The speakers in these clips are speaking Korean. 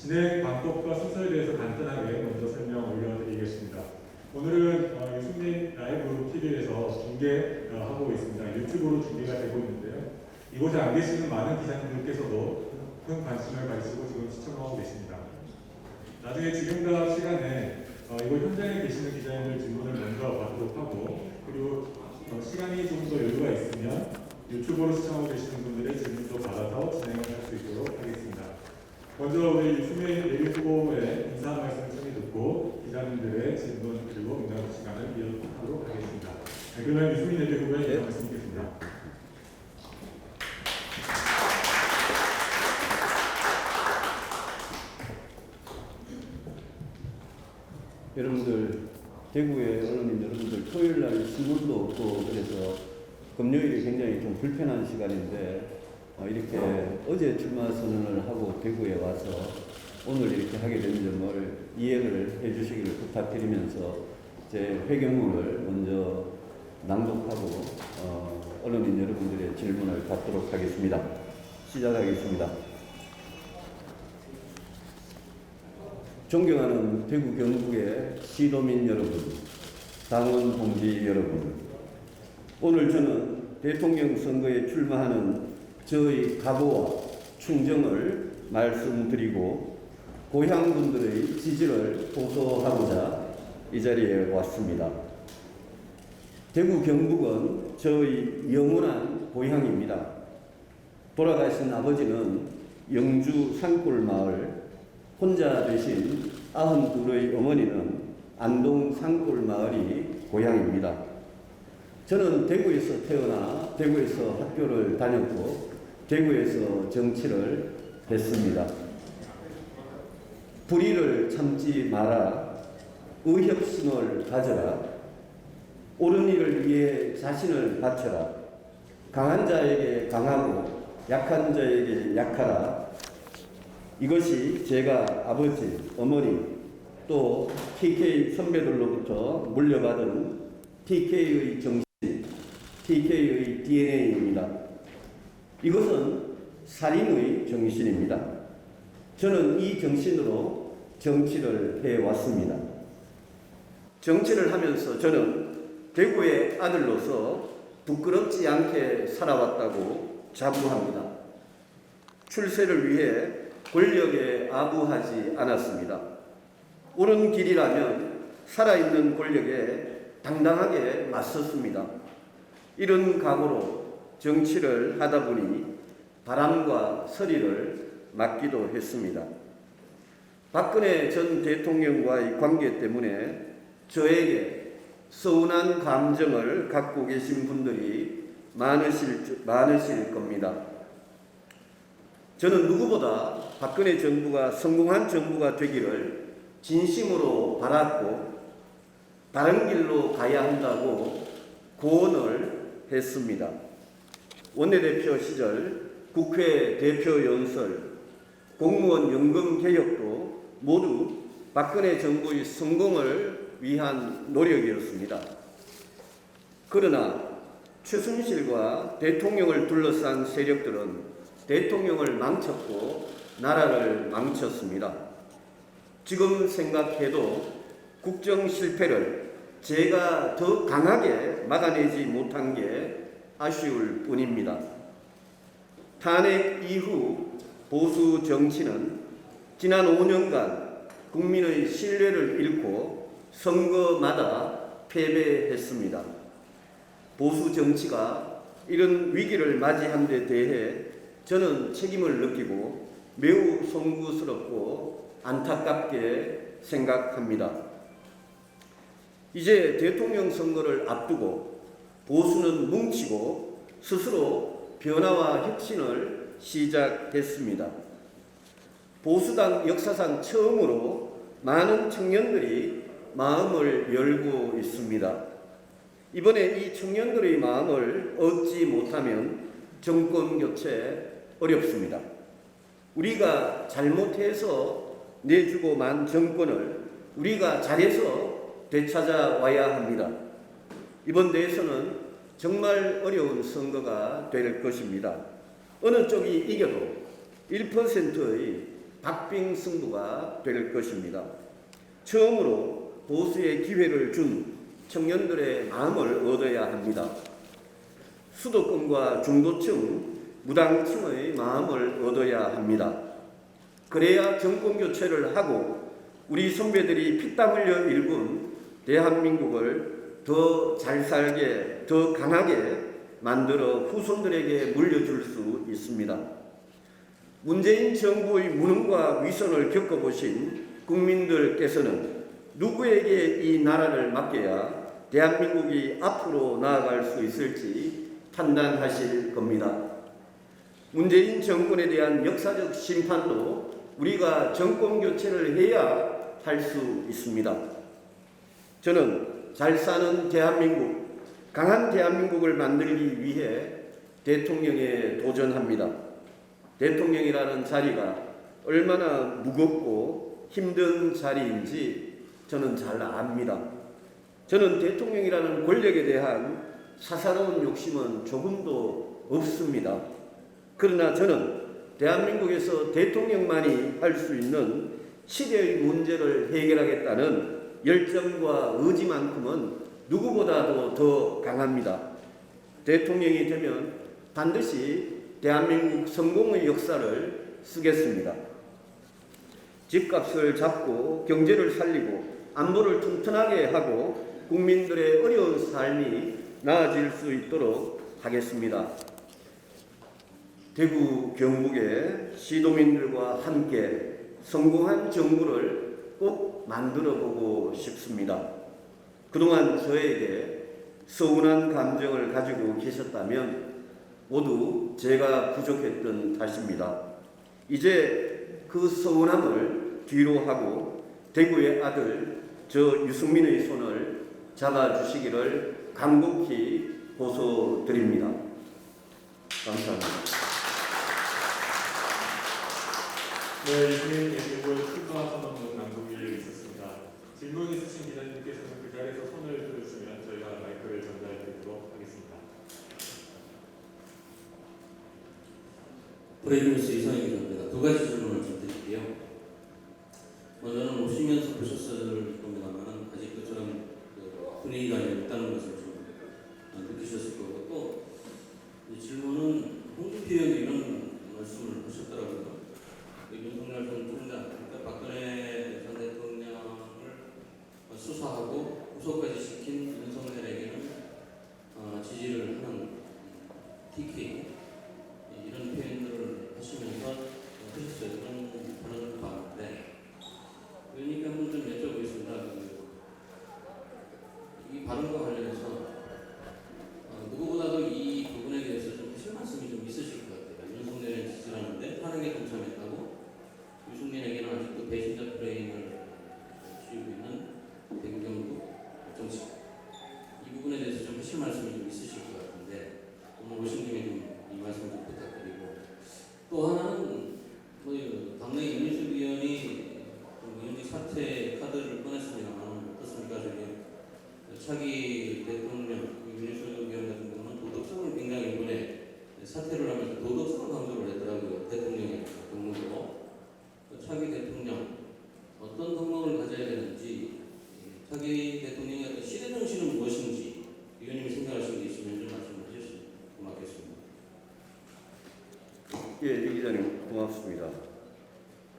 진행 방법과 순서에 대해서 간단하게 먼저 설명 올려드리겠습니다. 오늘은 유승민 라이브 TV에서 중계하고 있습니다. 유튜브로 중계가 되고 있는데요. 이곳에 안 계시는 많은 기자님들께서도 큰 관심을 가지시고 지금 시청하고 계십니다. 나중에 지금과 시간에 이곳 현장에 계시는 기자님들 질문을 먼저 받도록 하고, 그리고 시간이 좀 더 여유가 있으면 유튜브로 시청하고 계시는 분들의 질문도 받아서 진행을 할 수 있도록 하겠습니다. 먼저 우리 유승민 예비 후보의 인사 말씀 청해 듣고 기자님들의 질문 그리고 응답 시간을 이어가도록 하겠습니다. 그러면 유승민 예비 후보의 인사 말씀 듣겠습니다. 여러분들, 대구의 언론인 여러분들, 토요일날 신문도 없고 그래서 금요일이 굉장히 좀 불편한 시간인데 이렇게 어제 출마 선언을 하고 대구에 와서 오늘 이렇게 하게 된 점을 이해를 해주시기를 부탁드리면서 제 회견문을 먼저 낭독하고 언론인 여러분들의 질문을 받도록 하겠습니다. 시작하겠습니다. 존경하는 대구 경북의 시도민 여러분, 당원 동지 여러분, 오늘 저는 대통령 선거에 출마하는 저의 각오와 충정을 말씀드리고 고향분들의 지지를 호소하고자 이 자리에 왔습니다. 대구 경북은 저의 영원한 고향입니다. 돌아가신 아버지는 영주 산골마을, 혼자 되신 92의 어머니는 안동 산골마을이 고향입니다. 저는 대구에서 태어나 대구에서 학교를 다녔고 대구에서 정치를 했습니다. 불의를 참지 마라, 의협심을 가져라, 옳은 일을 위해 자신을 바쳐라, 강한 자에게 강하고 약한 자에게 약하라. 이것이 제가 아버지, 어머니, 또 TK 선배들로부터 물려받은 TK의 정신, TK의 DNA입니다. 이것은 살인의 정신입니다. 저는 이 정신으로 정치를 해왔습니다. 정치를 하면서 저는 대구의 아들로서 부끄럽지 않게 살아왔다고 자부합니다. 출세를 위해 권력에 아부하지 않았습니다. 옳은 길이라면 살아있는 권력에 당당하게 맞섰습니다. 이런 각오로 정치를 하다 보니 바람과 서리를 맞기도 했습니다. 박근혜 전 대통령과의 관계 때문에 저에게 서운한 감정을 갖고 계신 분들이 많으실 겁니다. 저는 누구보다 박근혜 정부가 성공한 정부가 되기를 진심으로 바랐고 다른 길로 가야 한다고 고언을 했습니다. 원내대표 시절 국회 대표 연설, 공무원 연금 개혁도 모두 박근혜 정부의 성공을 위한 노력이었습니다. 그러나 최순실과 대통령을 둘러싼 세력들은 대통령을 망쳤고 나라를 망쳤습니다. 지금 생각해도 국정 실패를 제가 더 강하게 막아내지 못한 게 아쉬울 뿐입니다. 탄핵 이후 보수 정치는 지난 5년간 국민의 신뢰를 잃고 선거마다 패배했습니다. 보수 정치가 이런 위기를 맞이한 데 대해 저는 책임을 느끼고 매우 송구스럽고 안타깝게 생각합니다. 이제 대통령 선거를 앞두고 보수는 뭉치고 스스로 변화와 혁신을 시작했습니다. 보수당 역사상 처음으로 많은 청년들이 마음을 열고 있습니다. 이번에 이 청년들의 마음을 얻지 못하면 정권 교체 어렵습니다. 우리가 잘못해서 내주고 만 정권을 우리가 잘해서 되찾아와야 합니다. 이번 대선은 정말 어려운 선거가 될 것입니다. 어느 쪽이 이겨도 1%의 박빙 승부가 될 것입니다. 처음으로 보수의 기회를 준 청년들의 마음을 얻어야 합니다. 수도권과 중도층, 무당층의 마음을 얻어야 합니다. 그래야 정권교체를 하고 우리 선배들이 피땀 흘려 일군 대한민국을 더 잘 살게, 더 강하게 만들어 후손들에게 물려줄 수 있습니다. 문재인 정부의 무능과 위선을 겪어보신 국민들께서는 누구에게 이 나라를 맡겨야 대한민국이 앞으로 나아갈 수 있을지 판단하실 겁니다. 문재인 정권에 대한 역사적 심판도 우리가 정권 교체를 해야 할 수 있습니다. 저는 잘 사는 대한민국, 강한 대한민국을 만들기 위해 대통령에 도전합니다. 대통령이라는 자리가 얼마나 무겁고 힘든 자리인지 저는 잘 압니다. 저는 대통령이라는 권력에 대한 사사로운 욕심은 조금도 없습니다. 그러나 저는 대한민국에서 대통령만이 할 수 있는 시대의 문제를 해결하겠다는 열정과 의지만큼은 누구보다도 더 강합니다. 대통령이 되면 반드시 대한민국 성공의 역사를 쓰겠습니다. 집값을 잡고 경제를 살리고 안보를 튼튼하게 하고 국민들의 어려운 삶이 나아질 수 있도록 하겠습니다. 대구 경북의 시도민들과 함께 성공한 정부를 꼭 만들어 보고 싶습니다. 그동안 저에게 서운한 감정을 가지고 계셨다면 모두 제가 부족했던 탓입니다. 이제 그 서운함을 뒤로 하고 대구의 아들 저 유승민의 손을 잡아주시기를 간곡히 호소드립니다. 감사합니다. 네, 유승민 대구의 출마 선언문 낭독이 있었습니다. 질문 있으신 기자님께서는 그 자리에서 손을 들어주시면 저희가 마이크를 전달드리도록 하겠습니다. 브레이크뉴스 이상희 기자입니다. 두 가지 질문을 좀 드릴게요. 저는 오시면서 보셨을 겁니다만 아직도 저런 분위기가 있다는 것을 좀 느끼셨을 거고, 또 이 질문은 홍준표 의원이 이런 말씀을 하셨더라고요. 윤석열 전 총장, 그러니까 박근혜 전 대통령을 수사하고 구속까지 시킨 윤석열에게는 지지를 하는 TK, 이런 표현들을 하시면서 하셨어요. 그런 발언을 봤는데, 그러니까 한번 좀 여쭤보겠습니다. 이 발언과 관련해서 누구보다도 이 부분에 대해서 좀 하실 말씀이 좀 있으실 것 같아요. 윤석열에 지지하는데 탄핵에 동참했다고 유승민에게는 아직도 배신자 프레임을 씌우고 있는 대구 경북 정치, 이 부분에 대해서 좀 하실 말씀이 좀 있으실 것 같은데 오늘 오신 김에 좀 이 말씀 좀 부탁드리고, 또 하나는 당내 윤희숙 의원이 의원직 사퇴 카드를 꺼냈습니다만 어떻습니까? 저기 차기 대통령 윤희숙 의원 같은 경우는 도덕성을 굉장히 이번에 사퇴를 하면서 도덕성을 강조를 했더라고요. 대통령의 경우도 차기 대통령 어떤 덕목을 가져야 되는지, 차기 대통령의 어떤 시대 정신은 무엇인지 의원님이 생각하시는 게 있으면 좀 말씀해 주시면 고맙겠습니다. 예, 이 기자님 고맙습니다.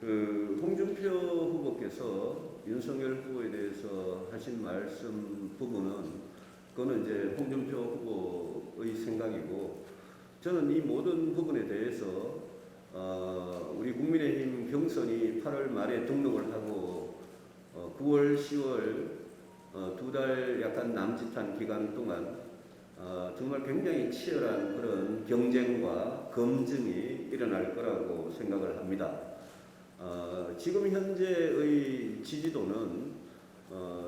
홍준표 후보께서 윤석열 후보에 대해서 하신 말씀 부분은 그거는 이제 홍준표 후보의 생각이고, 저는 이 모든 부분에 대해서 우리 국민의힘 경선이 8월 말에 등록을 하고 9월, 10월 두 달 약간 남짓한 기간 동안 정말 굉장히 치열한 그런 경쟁과 검증이 일어날 거라고 생각을 합니다. 지금 현재의 지지도는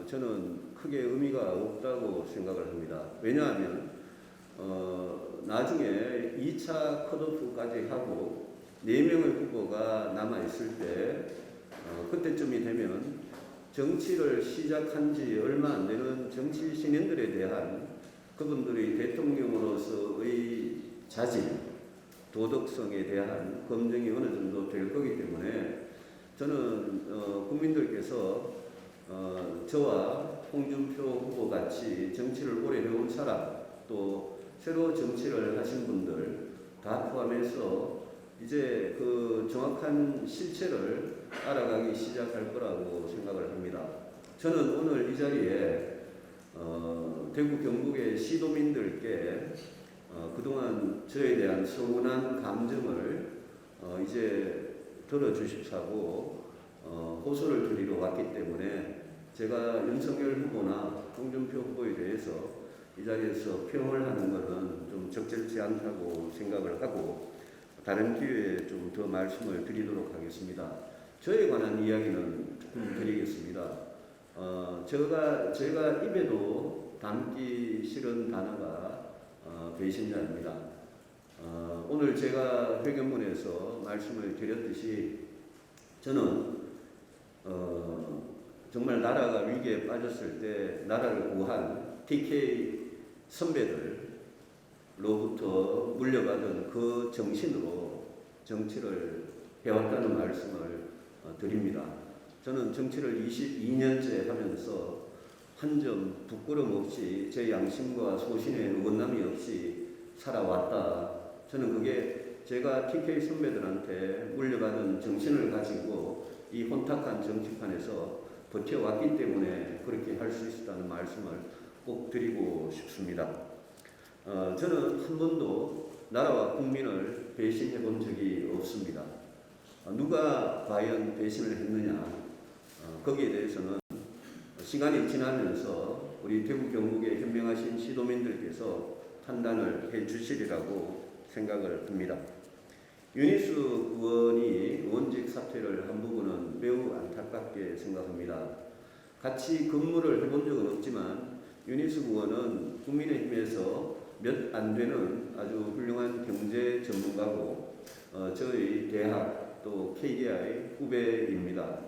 저는 크게 의미가 없다고 생각을 합니다. 왜냐하면 나중에 2차 컷오프까지 하고 4명의 후보가 남아있을 때 그때쯤이 되면 정치를 시작한 지 얼마 안 되는 정치 신인들에 대한 그분들의 대통령으로서의 자질, 도덕성에 대한 검증이 어느 정도 될 거기 때문에 저는 국민들께서 저와 홍준표 후보 같이 정치를 오래 해온 사람, 또 새로 정치를 하신 분들 다 포함해서 이제 그 정확한 실체를 알아가기 시작할 거라고 생각을 합니다. 저는 오늘 이 자리에 대구 경북의 시도민들께 그동안 저에 대한 서운한 감정을 이제 들어주십사고 호소를 드리러 왔기 때문에 제가 윤석열 후보나 홍준표 후보에 대해서 이 자리에서 평을 하는 것은 좀 적절치 않다고 생각을 하고 다른 기회에 좀 더 말씀을 드리도록 하겠습니다. 저에 관한 이야기는 조금 드리겠습니다. 제가 입에도 담기 싫은 단어가 배신자입니다. 오늘 제가 회견문에서 말씀을 드렸듯이 저는 정말 나라가 위기에 빠졌을 때 나라를 구한 TK 선배들로부터 물려받은 그 정신으로 정치를 해왔다는 말씀을 드립니다. 저는 정치를 22년째 하면서 한 점 부끄럼 없이 제 양심과 소신에 어긋남이 없이 살아왔다. 저는 그게 제가 TK 선배들한테 물려받은 정신을 가지고 이 혼탁한 정치판에서 버텨왔기 때문에 그렇게 할 수 있었다는 말씀을 꼭 드리고 싶습니다. 저는 한 번도 나라와 국민을 배신해 본 적이 없습니다. 누가 과연 배신을 했느냐, 거기에 대해서는 시간이 지나면서 우리 대구 경북의 현명하신 시도민들께서 판단을 해 주시리라고 생각을 합니다. 윤희수 의원이 의원직 사퇴를 한 부분은 매우 안타깝게 생각합니다. 같이 근무를 해본 적은 없지만 윤희수 의원은 국민의힘에서 몇 안 되는 아주 훌륭한 경제 전문가고 저희 대학 또 KDI 후배입니다.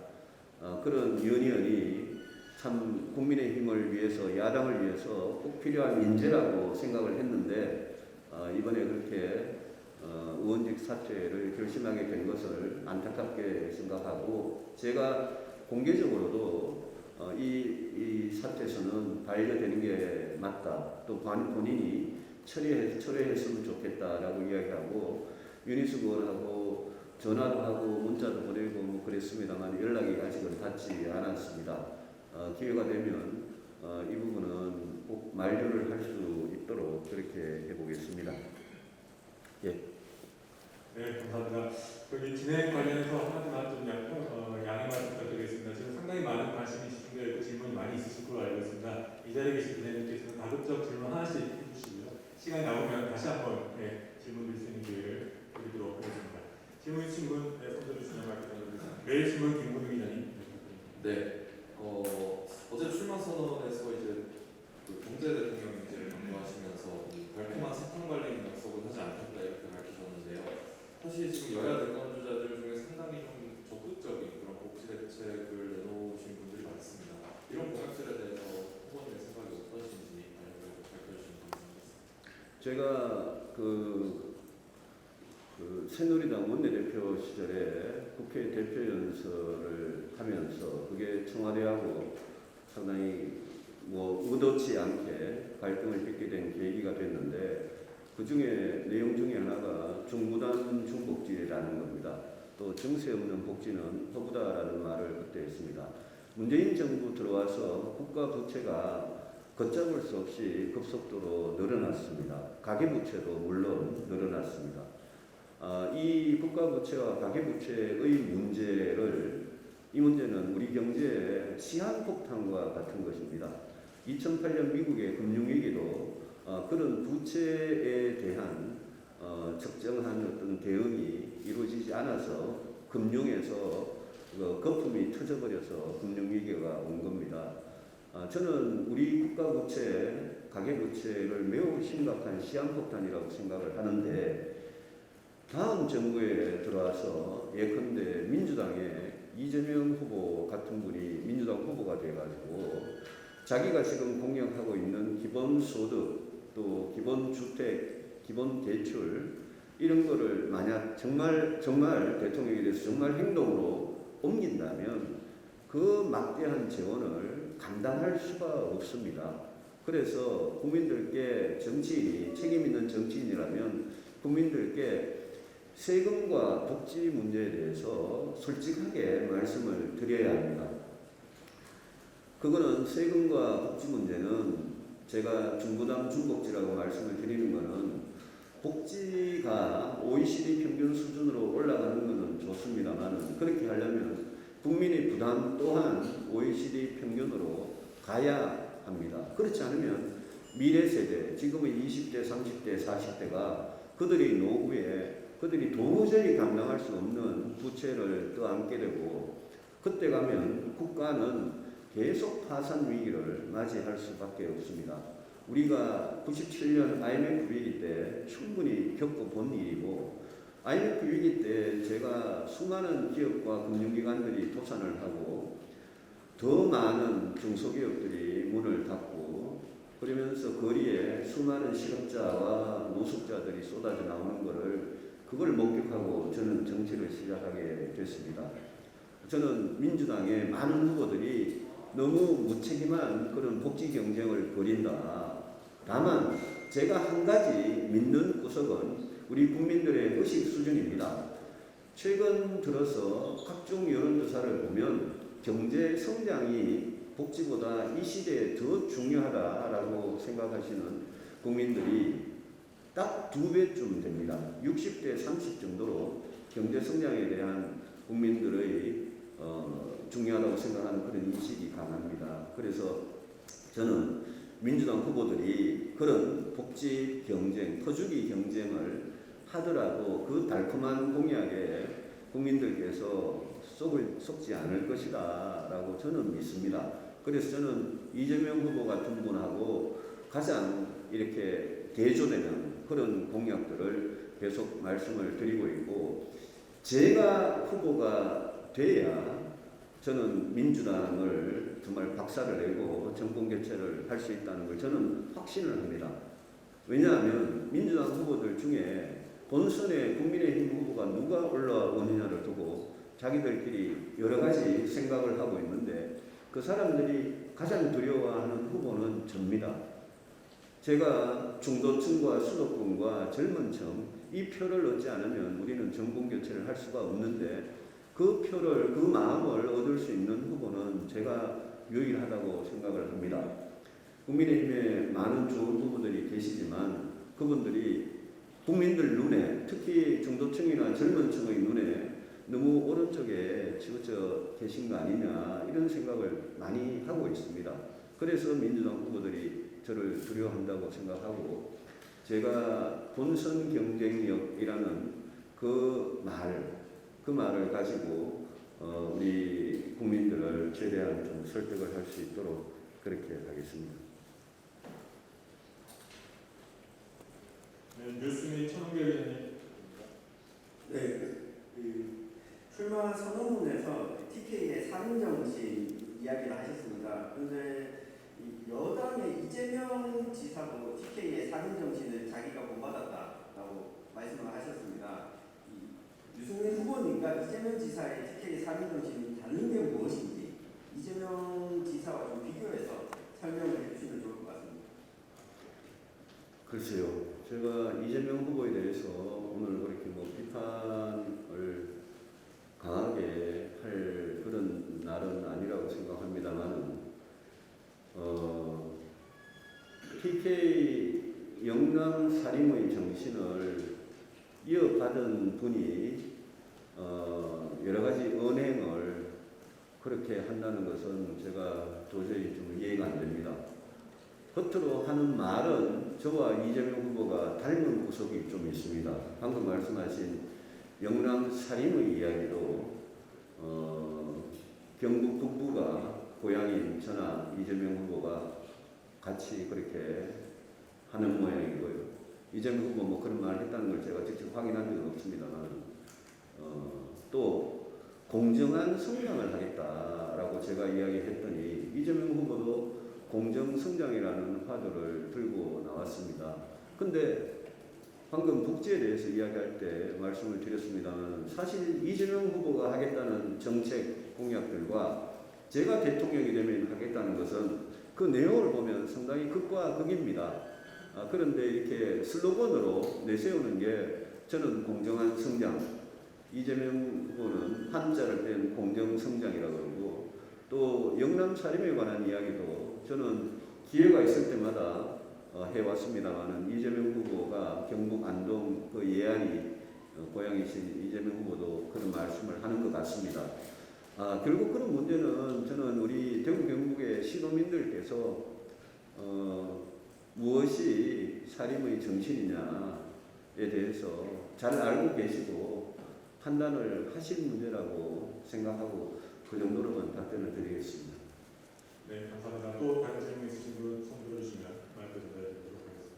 그런 윤 의원이 참 국민의힘을 위해서 야당을 위해서 꼭 필요한 인재라고 생각을 했는데 이번에 그렇게 의원직 사퇴를 결심하게 된 것을 안타깝게 생각하고 제가 공개적으로도 이 사퇴서는 반려되는 게 맞다. 또 본인이 처리했으면 좋겠다라고 이야기하고 윤희수 의원하고 전화도 하고 문자도 보내고 뭐 그랬습니다만 연락이 아직은 닿지 않았습니다. 기회가 되면 이 부분은 꼭 만류를 할 수 있도록 그렇게 해보겠습니다. 예. 네, 감사합니다. 여기 진행 관련해서 한마디만 좀 양해 말씀 부탁드리겠습니다. 지금 상당히 많은 관심이 집중되어 있고 질문이 많이 있으실 걸로 알고 있습니다. 이 자리에 계신 분들께서는 가급적 질문 하나씩 해주시고요. 시간이 나오면 다시 한번 질문 드릴 수 있는 기회를 드리도록 하겠습니다. 질문 있으신 분, 손들어 주시면 말씀드리겠습니다. 매일 신문 김문우 기자님. 네. 어제 출마 선언에서 이제 그 경제 대통령제를 강조하시면서 달콤한 사탕 발린 약속은 하지 않겠다 이렇게 밝히셨는데요. 사실 지금 여야 대권주자들 중에 상당히 좀 적극적인 그런 복지 대책을 내놓으신 분들이 많습니다. 이런 공약들에 대해서 후보님의 생각이 어떠신지 밝혀주시면 감사하겠습니다. 제가 그 새누리당 원내대표 시절에 국회 대표연설을 하면서 그게 청와대하고 상당히 의도치 않게 갈등을 빚게 된 계기가 됐는데 그 중에 내용 중에 하나가 중부단 중복지라는 겁니다. 또 정세 없는 복지는 허구다라는 말을 그때 했습니다. 문재인 정부 들어와서 국가 부채가 걷잡을 수 없이 급속도로 늘어났습니다. 가계부채도 물론 늘어났습니다. 이 국가부채와 가계부채의 이 문제는 우리 경제의 시한폭탄과 같은 것입니다. 2008년 미국의 금융위기도 그런 부채에 대한 적정한 어떤 대응이 이루어지지 않아서 금융에서 거품이 터져버려서 금융위기가 온 겁니다. 저는 우리 국가부채, 가계부채를 매우 심각한 시한폭탄이라고 생각을 하는데 다음 정부에 들어와서 예컨대 민주당의 이재명 후보 같은 분이 민주당 후보가 돼가지고 자기가 지금 공약하고 있는 기본소득 또 기본주택, 기본대출 이런 거를 만약 정말 대통령에 대해서 정말 행동으로 옮긴다면 그 막대한 재원을 감당할 수가 없습니다. 그래서 국민들께 정치인이 책임 있는 정치인이라면 국민들께 세금과 복지 문제에 대해서 솔직하게 말씀을 드려야 합니다. 그거는 세금과 복지 문제는 제가 중부담 중복지라고 말씀을 드리는 것은 복지가 OECD 평균 수준으로 올라가는 것은 좋습니다만 그렇게 하려면 국민의 부담 또한 OECD 평균으로 가야 합니다. 그렇지 않으면 미래 세대, 지금의 20대, 30대, 40대가 그들의 노후에 그들이 도저히 감당할 수 없는 부채를 떠안게 되고 그때 가면 국가는 계속 파산 위기를 맞이할 수밖에 없습니다. 우리가 97년 IMF 위기 때 충분히 겪어본 일이고 IMF 위기 때 제가 수많은 기업과 금융기관들이 도산을 하고 더 많은 중소기업들이 문을 닫고 그러면서 거리에 수많은 실업자와 노숙자들이 쏟아져 나오는 것을 그걸 목격하고 저는 정치를 시작하게 됐습니다. 저는 민주당의 많은 후보들이 너무 무책임한 그런 복지 경쟁을 벌인다. 다만 제가 한 가지 믿는 구석은 우리 국민들의 의식 수준입니다. 최근 들어서 각종 여론조사를 보면 경제 성장이 복지보다 이 시대에 더 중요하다라고 생각하시는 국민들이 딱 2배쯤 됩니다. 60대 30 정도로 경제 성장에 대한 국민들의 중요하다고 생각하는 그런 인식이 강합니다. 그래서 저는 민주당 후보들이 그런 복지 경쟁, 퍼주기 경쟁을 하더라도 그 달콤한 공약에 국민들께서 속지 않을 것이다 라고 저는 믿습니다. 그래서 저는 이재명 후보 같은 분하고 가장 이렇게 대조되는 그런 공약들을 계속 말씀을 드리고 있고 제가 후보가 돼야 저는 민주당을 정말 박살을 내고 정권 교체를 할 수 있다는 걸 저는 확신을 합니다. 왜냐하면 민주당 후보들 중에 본선에 국민의힘 후보가 누가 올라오느냐를 두고 자기들끼리 여러 가지 생각을 하고 있는데 그 사람들이 가장 두려워하는 후보는 접니다. 제가 중도층과 수도권과 젊은 층 이 표를 얻지 않으면 우리는 정권 교체를 할 수가 없는데 그 표를, 그 마음을 얻을 수 있는 후보는 제가 유일하다고 생각을 합니다. 국민의힘에 많은 좋은 후보들이 계시지만 그분들이 국민들 눈에 특히 중도층이나 젊은 층의 눈에 너무 오른쪽에 치우쳐 계신 거 아니냐 이런 생각을 많이 하고 있습니다. 그래서 민주당 후보들이 저를 두려워한다고 생각하고 제가 본선 경쟁력이라는 그 말을 가지고 우리 국민들을 최대한 좀 설득을 할 수 있도록 그렇게 하겠습니다. 네, 뉴스미 천홍계 의원님. 네, 출마 선언문에서 TK의 3정신 이야기를 하셨습니다. 그런데 여당의 이재명 지사도 TK의 3인 정신을 자기가 본받았다라고 말씀을 하셨습니다. 유승민 후보님과 이재명 지사의 TK 3인 정신이 다른 게 무엇인지 이재명 지사와 좀 비교해서 설명을 해주시면 좋을 것 같습니다. 글쎄요, 제가 이재명 후보에 대해서 오늘 그렇게 비판을 강하게 할 그런 날은 아니라고 생각합니다만 TK 영남 살인의 정신을 이어받은 분이 여러 가지 언행을 그렇게 한다는 것은 제가 도저히 좀 이해가 안 됩니다. 겉으로 하는 말은 저와 이재명 후보가 닮은 구석이 좀 있습니다. 방금 말씀하신 영남 살인의 이야기도 경북 북부가 고향인 저나 이재명 후보가 같이 그렇게 하는 모양이고요. 이재명 후보 뭐 그런 말을 했다는 걸 제가 직접 확인한 적은 없습니다만 또 공정한 성장을 하겠다라고 제가 이야기했더니 이재명 후보도 공정성장이라는 화두를 들고 나왔습니다. 근데 방금 복지에 대해서 이야기할 때 말씀을 드렸습니다만 사실 이재명 후보가 하겠다는 정책 공약들과 제가 대통령이 되면 하겠다는 것은 그 내용을 보면 상당히 극과 극입니다. 그런데 이렇게 슬로건으로 내세우는 게 저는 공정한 성장, 이재명 후보는 한자를 뺀 공정성장이라고 그러고 또 영남 차림에 관한 이야기도 저는 기회가 있을 때마다 해왔습니다만은 이재명 후보가 경북 안동 그 예안이 고향이신 이재명 후보도 그런 말씀을 하는 것 같습니다. 결국 그런 문제는 저는 우리 대구 경북의 시도민들께서 무엇이 살림의 정신이냐에 대해서 잘 알고 계시고 판단을 하실 문제라고 생각하고 그 정도로만 답변을 드리겠습니다. 네, 감사합니다. 또 다른 질문 있으신 분 손 들어주시면 마이크 전달해드리도록 하겠습니다.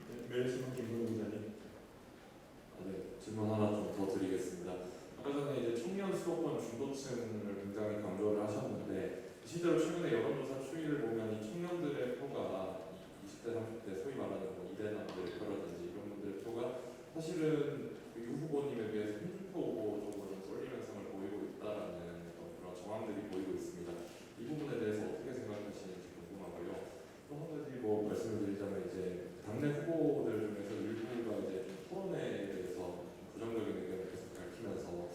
네, 매일신문 김근우 기자님. 네, 질문 하나 좀 더 드리겠습니다. 아까 전에 이제 청년 수도권 중도층을 굉장히 강조를 하셨는데 실제로 최근에 여론조사 추이를 보면 이 청년들의 표가 20대, 30대 소위 말하는 뭐 이대남들의 표라든지 이런 분들의 표가 사실은 유 후보님에 비해서 홍준표 후보 쪽으로 쏠림 현상을 보이고 있다라는 그런 정황들이 보이고 있습니다. 이 부분에 대해서 어떻게 생각하시는지 궁금하고요. 또 한 가지 뭐 말씀을 드리자면 이제 당내 후보들 중에서 일부가 이제 좀 토론회에 대해서 부정적인 의견을 계속 밝히면서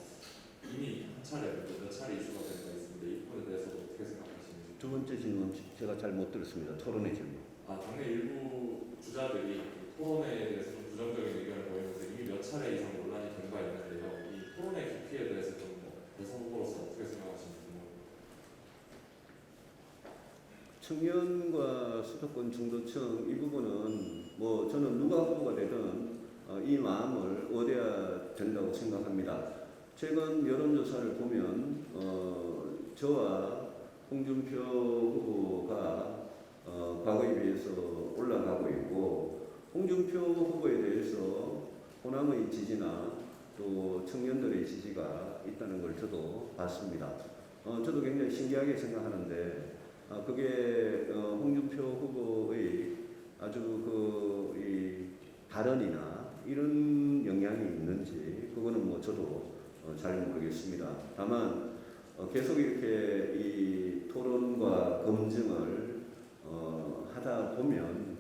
이미 한 차례, 몇 차례 이슈가 된 바 있습니다. 이 부분에 대해서도 어떻게 생각하시는지. 두 번째 질문 제가 잘 못 들었습니다. 토론의 질문. 당내 일부 주자들이 토론회에 대해서 좀 부정적인 의견을 보이면서 이미 몇 차례 이상 논란이 된 바 있는데요. 이 토론회 깊이에 대해서 좀 대선 후보로서 어떻게 생각하시는지 궁금합니다. 청년과 수도권 중도층 이 부분은 뭐 저는 누가 후보가 되든 이 마음을 얻어야 된다고 생각합니다. 최근 여론조사를 보면 저와 홍준표 후보가 과거에 비해서 올라가고 있고 홍준표 후보에 대해서 호남의 지지나 또 청년들의 지지가 있다는 걸 저도 봤습니다. 저도 굉장히 신기하게 생각하는데 그게 홍준표 후보의 아주 이 발언이나 이런 영향이 있는지 그거는 뭐 저도 잘 모르겠습니다. 다만 계속 이렇게 이 토론과 검증을 하다 보면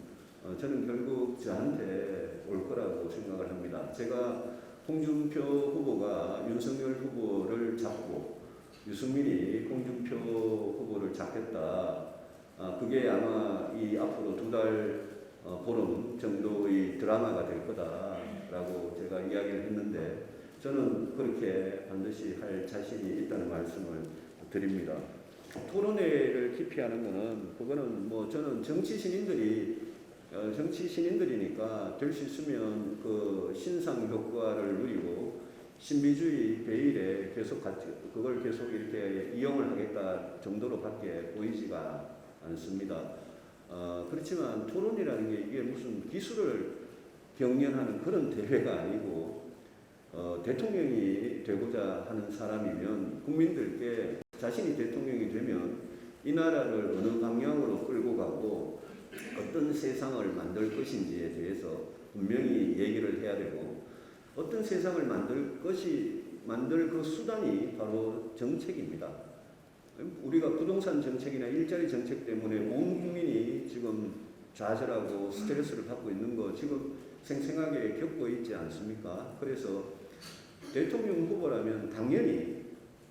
저는 결국 저한테 올 거라고 생각을 합니다. 제가 홍준표 후보가 윤석열 후보를 잡고 유승민이 홍준표 후보를 잡겠다. 그게 아마 이 앞으로 2달 보름 정도의 드라마가 될 거다라고 제가 이야기를 했는데 저는 그렇게 반드시 할 자신이 있다는 말씀을 드립니다. 토론회를 기피하는 거는 그거는 뭐 저는 정치 신인들이니까 될 수 있으면 그 신상 효과를 누리고 신비주의 베일에 그걸 계속 이렇게 이용을 하겠다 정도로밖에 보이지가 않습니다. 그렇지만 토론이라는 게 이게 무슨 기술을 경연하는 그런 대회가 아니고 대통령이 되고자 하는 사람이면 국민들께 자신이 대통령이 되면 이 나라를 어느 방향으로 끌고 가고 어떤 세상을 만들 것인지에 대해서 분명히 얘기를 해야 되고 어떤 세상을 만들 그 수단이 바로 정책입니다. 우리가 부동산 정책이나 일자리 정책 때문에 온 국민이 지금 좌절하고 스트레스를 받고 있는 거 지금 생생하게 겪고 있지 않습니까? 그래서 대통령 후보라면 당연히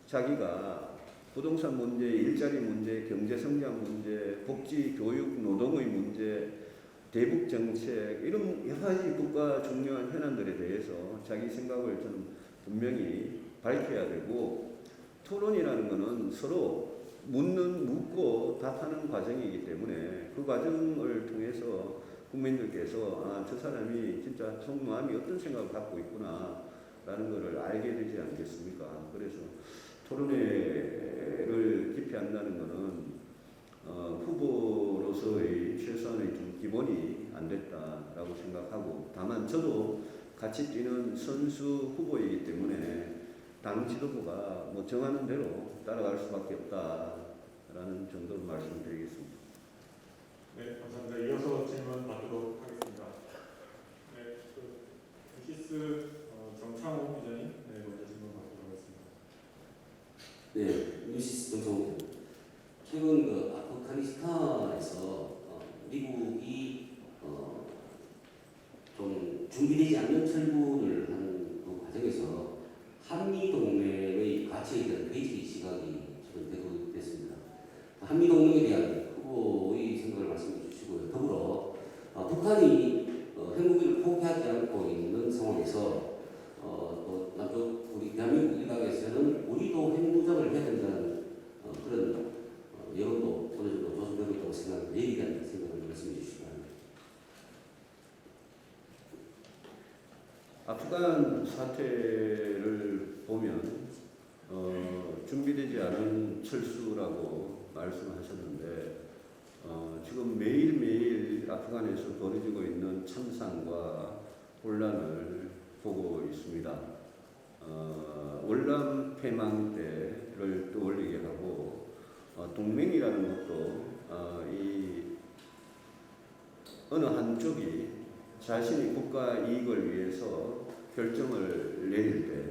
자기가 부동산 문제, 일자리 문제, 경제 성장 문제, 복지, 교육, 노동의 문제, 대북 정책 이런 여러 가지 국가 중요한 현안들에 대해서 자기 생각을 좀 분명히 밝혀야 되고 토론이라는 것은 서로 묻고 답하는 과정이기 때문에 그 과정을 통해서 국민들께서 저 사람이 진짜 속마음이 어떤 생각을 갖고 있구나 라는 것을 알게 되지 않겠습니까? 그래서 토론회를 기피한다는 것은 후보로서의 최소한의 좀 기본이 안 됐다라고 생각하고 다만 저도 같이 뛰는 선수 후보이기 때문에 당 지도부가 뭐 정하는 대로 따라갈 수밖에 없다라는 정도로 말씀드리겠습니다. 네, 감사합니다. 이어서 질문 받도록 하겠습니다. 네, 유시스 정창호 기자님, 네, 먼저 질문 받도록 하겠습니다. 네, 뉴시스 정성호. 최근 그 아프가니스탄에서 미국이 좀 준비되지 않는 철군을 하는 그 과정에서 한미 동맹의 가치에 대한 배제 시각이 지금 대두됐습니다. 한미 동맹에 대한 후보의 생각을 말씀해 주시고요. 더불어 북한이 핵무기를 포기하지 않고 있는 상황에서 또 남쪽 우리 대한민국 일각에서는 우리도 핵무장을 해야 된다는 그런 여론도 어느 정도 조성되고 있다고 생각합니다. 여기에 대한 생각을 말씀해 주시기 바랍니다. 아프간 사태를 보면 준비되지 않은 철수라고 말씀하셨는데 지금 매일매일 아프간에서 벌어지고 있는 참상과 혼란을 보고 있습니다. 월남 패망 때를 떠올리게 하고 동맹이라는 것도 이 어느 한쪽이 자신의 국가 이익을 위해서 결정을 내릴 때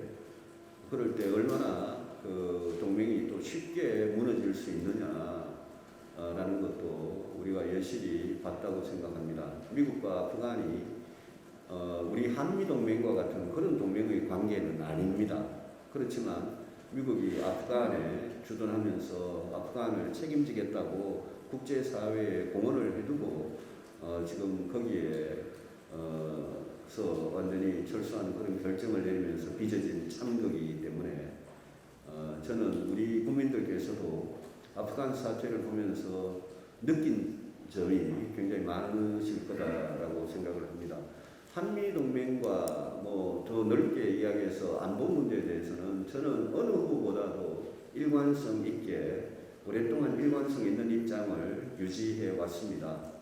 그럴 때 얼마나 그 동맹이 또 쉽게 무너질 수 있느냐라는 것도 우리가 여실히 봤다고 생각합니다. 미국과 아프간이 우리 한미 동맹과 같은 그런 동맹의 관계는 아닙니다. 그렇지만 미국이 아프간에 주둔하면서 아프간을 책임지겠다고 국제사회에 공언을 해두고 지금 거기에 완전히 철수하는 그런 결정을 내리면서 빚어진 참극이기 때문에 저는 우리 국민들께서도 아프간 사태를 보면서 느낀 점이 굉장히 많으실 거다라고 생각을 합니다. 한미 동맹과 뭐 더 넓게 이야기해서 안보 문제에 대해서는 저는 어느 후보보다도 일관성 있게 오랫동안 일관성 있는 입장을 유지해 왔습니다.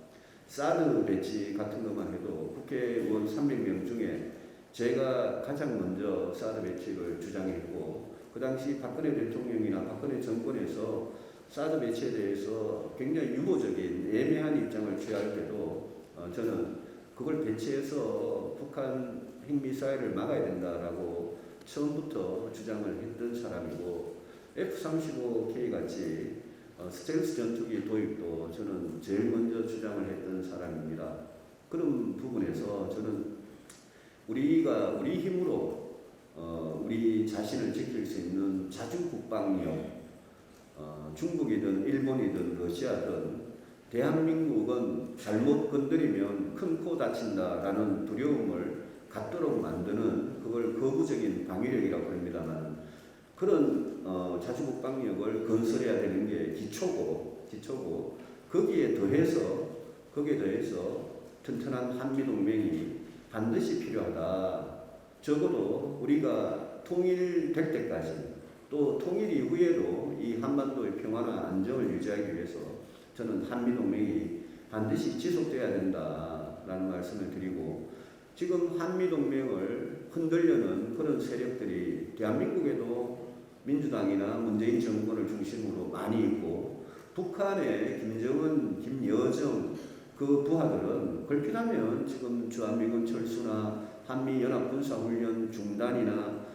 사드 배치 같은 것만 해도 국회의원 300명 중에 제가 가장 먼저 사드 배치를 주장했고 그 당시 박근혜 대통령이나 박근혜 정권에서 사드 배치에 대해서 굉장히 유보적인 애매한 입장을 취할 때도 저는 그걸 배치해서 북한 핵미사일을 막아야 된다라고 처음부터 주장을 했던 사람이고 F-35K 같이 스텔스 전투기 도입도 저는 제일 먼저 주장을 했던 사람입니다. 그런 부분에서 저는 우리가 우리 힘으로 우리 자신을 지킬 수 있는 자주국방력 중국이든 일본이든 러시아든 대한민국은 잘못 건드리면 큰 코 다친다라는 두려움을 갖도록 만드는 그걸 거부적인 방위력이라고 합니다만 그런 자주국방력을 건설해야 되는 게 기초고 거기에 더해서 튼튼한 한미동맹이 반드시 필요하다. 적어도 우리가 통일될 때까지 또 통일 이후에도 이 한반도의 평화나 안정을 유지하기 위해서 저는 한미동맹이 반드시 지속돼야 된다라는 말씀을 드리고 지금 한미동맹을 흔들려는 그런 세력들이 대한민국에도 민주당이나 문재인 정권을 중심으로 많이 있고 북한의 김정은, 김여정 그 부하들은 걸핏하면 지금 주한미군 철수나 한미연합군사훈련 중단이나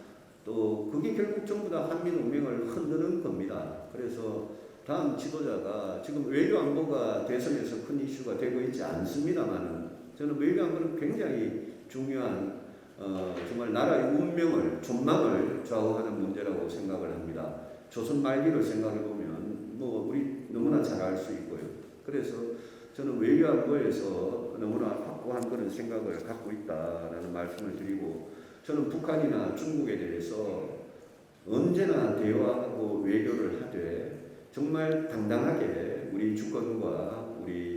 또 그게 결국 전부 다 한미동맹을 흔드는 겁니다. 그래서 다음 지도자가 지금 외교안보가 대선에서 큰 이슈가 되고 있지 않습니다만은 저는 외교안보는 굉장히 중요한 정말 나라의 운명을 존망을 좌우하는 문제라고 생각을 합니다. 조선 말기를 생각해 보면 뭐 우리 너무나 잘 알 수 있고요. 그래서 저는 외교안보에서 너무나 확고한 그런 생각을 갖고 있다라는 말씀을 드리고 저는 북한이나 중국에 대해서 언제나 대화하고 외교를 하되 정말 당당하게 우리 주권과 우리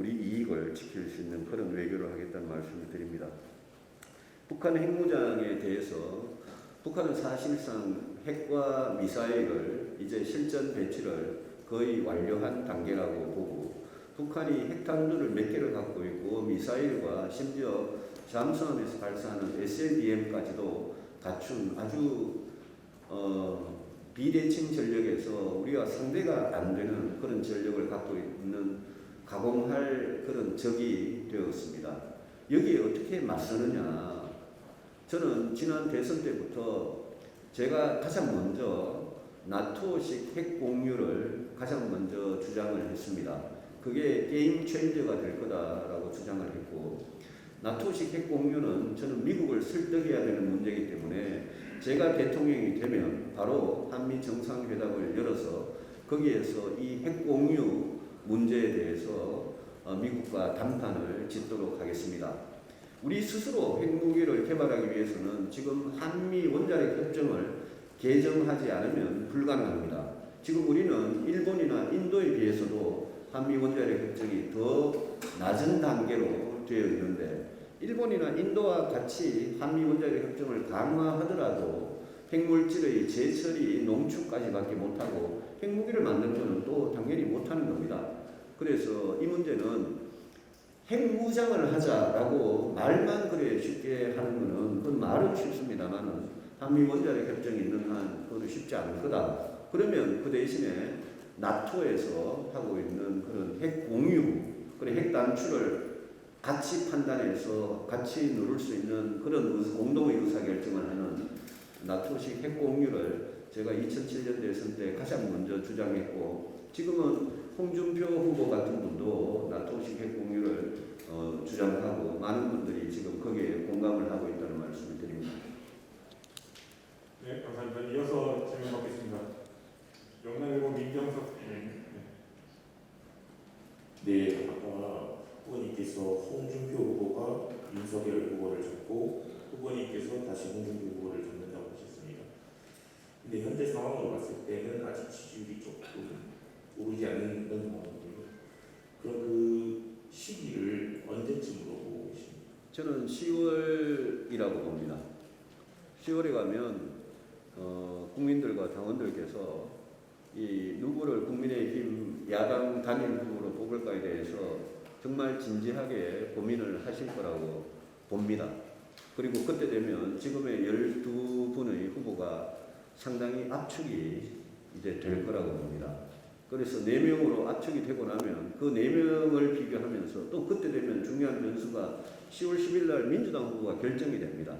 이익을 지킬 수 있는 그런 외교를 하겠다는 말씀을 드립니다. 북한 핵무장에 대해서 북한은 사실상 핵과 미사일을 이제 실전 배치를 거의 완료한 단계라고 보고 북한이 핵탄두를 몇 개를 갖고 있고 미사일과 심지어 잠수함에서 발사하는 SLBM까지도 갖춘 아주 비대칭 전력에서 우리가 상대가 안 되는 그런 전력을 갖고 있는 가공할 그런 적이 되었습니다. 여기에 어떻게 맞서느냐? 저는 지난 대선 때부터 제가 가장 먼저 나토식 핵 공유를 가장 먼저 주장을 했습니다. 그게 게임 체인저가 될 거다라고 주장을 했고, 나토식 핵 공유는 저는 미국을 설득해야 되는 문제이기 때문에 제가 대통령이 되면 바로 한미 정상회담을 열어서 거기에서 이 핵 공유 문제에 대해서 미국과 담판을 짓도록 하겠습니다. 우리 스스로 핵무기를 개발하기 위해서는 지금 한미 원자력 협정을 개정하지 않으면 불가능합니다. 지금 우리는 일본이나 인도에 비해서도 한미 원자력 협정이 더 낮은 단계로 되어 있는데, 일본이나 인도와 같이 한미 원자력 협정을 강화하더라도 핵물질의 재처리, 농축까지밖에 못하고 핵무기를 만드는 것은 또 당연히 못하는 겁니다. 그래서 이 문제는 핵무장을 하자라고 말만 그래 쉽게 하는 것은 그건 말은 쉽습니다만은 한미 원자력 협정이 있는 한 그건 쉽지 않을 거다. 그러면 그 대신에 나토에서 하고 있는 그런 핵 공유, 그런 핵 단추를 같이 판단해서 같이 누를 수 있는 그런 공동의 의사결정을 하는 나토식 핵 공유를 제가 2007년 대선 때 가장 먼저 주장했고, 지금은 홍준표 후보 같은 분도 나토식 핵 공유를 주장하고 많은 분들이 지금 거기에 공감을 하고 있다는 말씀을 드립니다. 네, 감사합니다. 이어서 질문 받겠습니다. 영남일보 민경석 님. 네, 아까 후보님께서 홍준표 후보가 윤석열 후보를 잡고 후보님께서 다시 홍준표 후보를 잡는다고 하셨습니다. 근데 현재 상황으로 봤을 때는 아직 지지율이 조금 오르지 않는 그런 상황이거든요. 그럼 그 시기를 언제쯤으로 보고 계십니까? 저는 10월이라고 봅니다. 10월에 가면 국민들과 당원들께서 이 누구를 국민의힘 야당 단일 후보로 뽑을까에 대해서 정말 진지하게 고민을 하실 거라고 봅니다. 그리고 그때 되면 지금의 12분의 후보가 상당히 압축이 이제 될 거라고 봅니다. 그래서 4명으로 압축이 되고 나면 그 4명을 비교하면서 또 그때 되면 중요한 변수가 10월 10일 날 민주당 후보가 결정이 됩니다.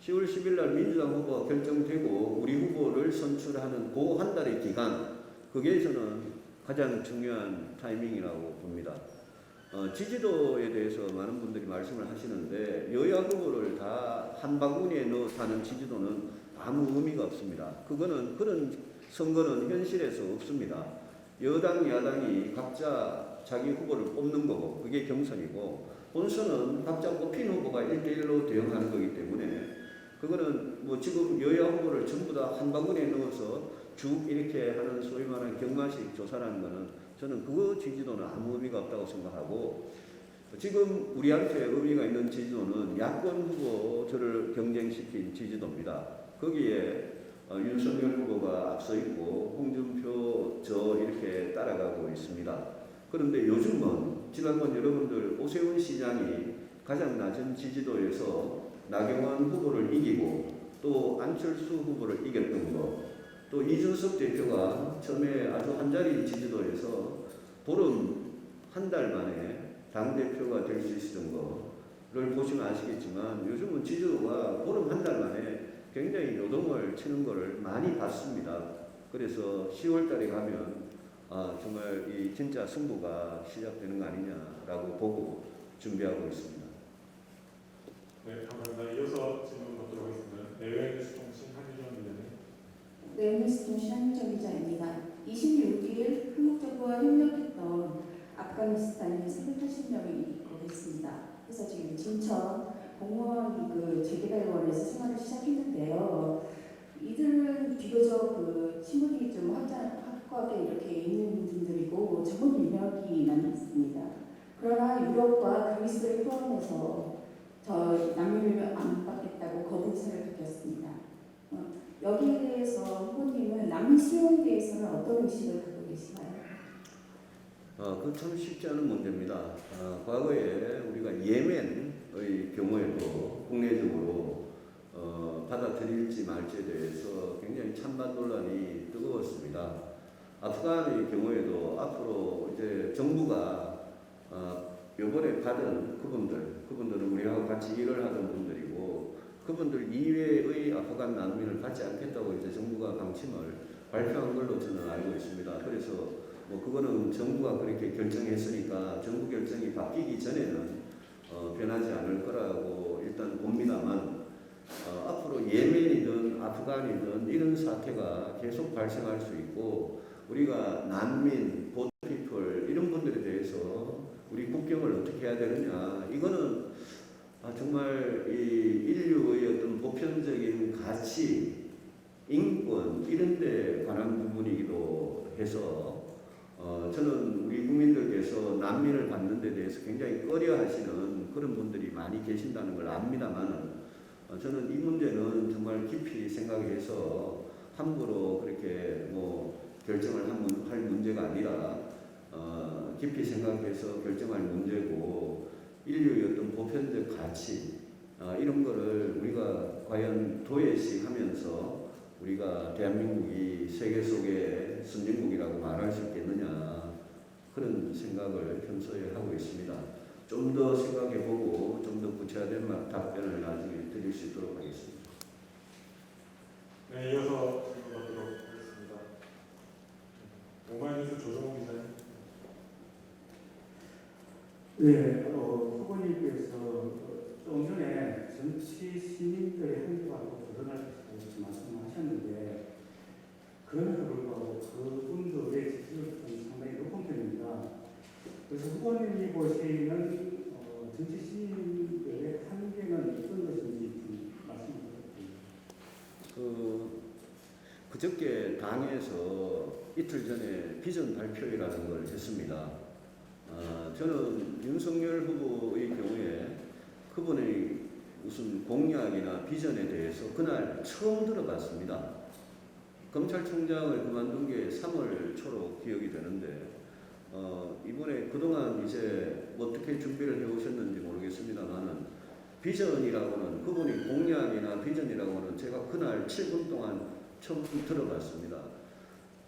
10월 10일 날 민주당 후보가 결정되고 우리 후보를 선출하는 그 한 달의 기간, 그게 저는 가장 중요한 타이밍이라고 봅니다. 지지도에 대해서 많은 분들이 말씀을 하시는데 여야 후보를 다 한 바구니에 넣어서 하는 지지도는 아무 의미가 없습니다. 그거는 그런 선거는 현실에서 없습니다. 여당, 야당이 각자 자기 후보를 뽑는 거고 그게 경선이고, 본선은 각자 뽑힌 후보가 1대1로 대응하는 거기 때문에 그거는 뭐 지금 여야 후보를 전부 다 한 바구니에 넣어서 쭉 이렇게 하는 소위 말하는 경마식 조사라는 거는 저는 그 지지도는 아무 의미가 없다고 생각하고, 지금 우리한테 의미가 있는 지지도는 야권 후보들을 경쟁시킨 지지도입니다. 거기에 윤석열 후보가 앞서 있고 홍준표 저 이렇게 따라가고 있습니다. 그런데 요즘은 지난번 여러분들 오세훈 시장이 가장 낮은 지지도에서 나경원 후보를 이기고 또 안철수 후보를 이겼던 거, 또 이준석 대표가 처음에 아주 한 자리 지지도에서 보름 한 달 만에 당대표가 될 수 있었던 거를 보시면 아시겠지만 요즘은 지지도가 보름 한 달 만에 굉장히 요동을 치는 거를 많이 봤습니다. 그래서 10월 달에 가면 정말 이 진짜 승부가 시작되는 거 아니냐라고 보고 준비하고 있습니다. 네, 감사합니다. 이어서 질문 받도록 하겠습니다. 내외뉴스통신 한유정 기자님. 내외뉴스통신 한유정 기자입니다. 26일 한국 정부와 협력했던 아프가니스탄인 380명이 입국했습니다. 그래서 지금 진천 공무원 재개발원에서 생활을 시작했는데요. 이들은 비교적 신분이 좀 확고하게 이렇게 있는 분들이고 전문 인력이 많이 있습니다. 그러나 유럽과 그리스를 포함해서 저 난민을 안 받겠다고 거부세를 밝혔습니다. 여기에 대해서 후보님은 난민 수용에 대해서는 어떤 의식을 갖고 계시나요? 그 참 쉽지 않은 문제입니다. 과거에 우리가 예멘의 경우에도 국내적으로 받아들일지 말지에 대해서 굉장히 찬반 논란이 뜨거웠습니다. 아프간의 경우에도 앞으로 이제 정부가 요번에 받은 그분들은 우리하고 같이 일을 하던 분들이고 그분들 이외의 아프간 난민을 받지 않겠다고 이제 정부가 방침을 발표한 걸로 저는 알고 있습니다. 그래서 뭐 그거는 정부가 그렇게 결정했으니까 정부 결정이 바뀌기 전에는 변하지 않을 거라고 일단 봅니다만 앞으로 예멘이든 아프간이든 이런 사태가 계속 발생할 수 있고 우리가 난민, 보트피플 이런 분들에 대해서 우리 국경을 어떻게 해야 되느냐 이거는 정말 이 인류의 어떤 보편적인 가치, 인권 이런 데 관한 부분이기도 해서 저는 우리 국민들께서 난민을 받는 데 대해서 굉장히 꺼려하시는 그런 분들이 많이 계신다는 걸 압니다만 저는 이 문제는 정말 깊이 생각해서 함부로 그렇게 뭐 결정을 할 문제가 아니라 깊이 생각해서 결정할 문제고 인류의 어떤 보편적 가치 이런 거를 우리가 과연 도외식 하면서 우리가 대한민국이 세계 속의 선진국이라고 말할 수 있겠느냐 그런 생각을 평소에 하고 있습니다. 좀 더 생각해보고 좀 더 구체화된 답변을 나중에 드릴 수 있도록 하겠습니다. 네, 이어서 질문하도록 하겠습니다. 오마이뉴스 조정호 기자님. 네, 후보님께서 좀 전에 정치 시민들의 한계가 드러날 것이라고 말씀하셨는데 그럼에도 불구하고 그분들의 지지율은 상당히 높은 편입니다. 그래서 후보님이 보시는 정치 시민들의 한계는 어떤 것인지 좀 말씀해 주세요. 그저께 당에서 이틀 전에 비전 발표회라는 걸 했습니다. 저는 윤석열 후보의 경우에 그분의 무슨 공약이나 비전에 대해서 그날 처음 들어봤습니다. 검찰총장을 그만둔 게 3월 초로 기억이 되는데 이번에 그동안 이제 어떻게 준비를 해오셨는지 모르겠습니다만은 비전이라고는 그분이 공약이나 비전이라고는 제가 그날 7분 동안 처음 들어봤습니다.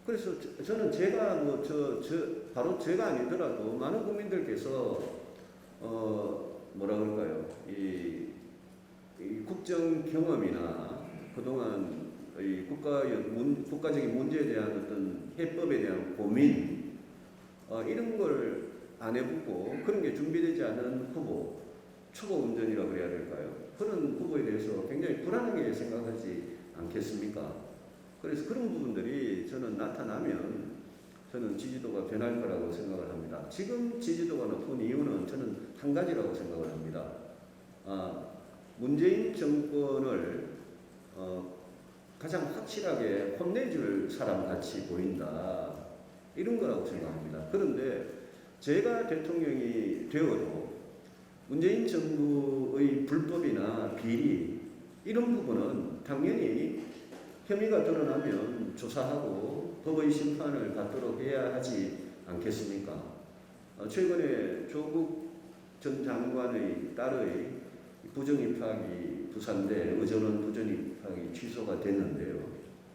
그래서 저는 제가 바로 제가 아니더라도 많은 국민들께서 뭐라 그럴까요? 이 국정 경험이나 그동안 이 국가적인 문제에 대한 어떤 해법에 대한 고민 이런 걸 안 해보고 그런 게 준비되지 않은 후보, 초보 운전이라고 그래야 될까요? 그런 후보에 대해서 굉장히 불안하게 생각하지 않겠습니까? 그래서 그런 부분들이 저는 나타나면 저는 지지도가 변할 거라고 생각을 합니다. 지금 지지도가 높은 이유는 저는 한 가지라고 생각을 합니다. 문재인 정권을 가장 확실하게 혼내줄 사람 같이 보인다. 이런 거라고 생각합니다. 그런데 제가 대통령이 되어도 문재인 정부의 불법이나 비리 이런 부분은 당연히 혐의가 드러나면 조사하고 법의 심판을 받도록 해야 하지 않겠습니까? 최근에 조국 전 장관의 딸의 부정입학이 부산대 의전원 부정입학이 취소가 됐는데요.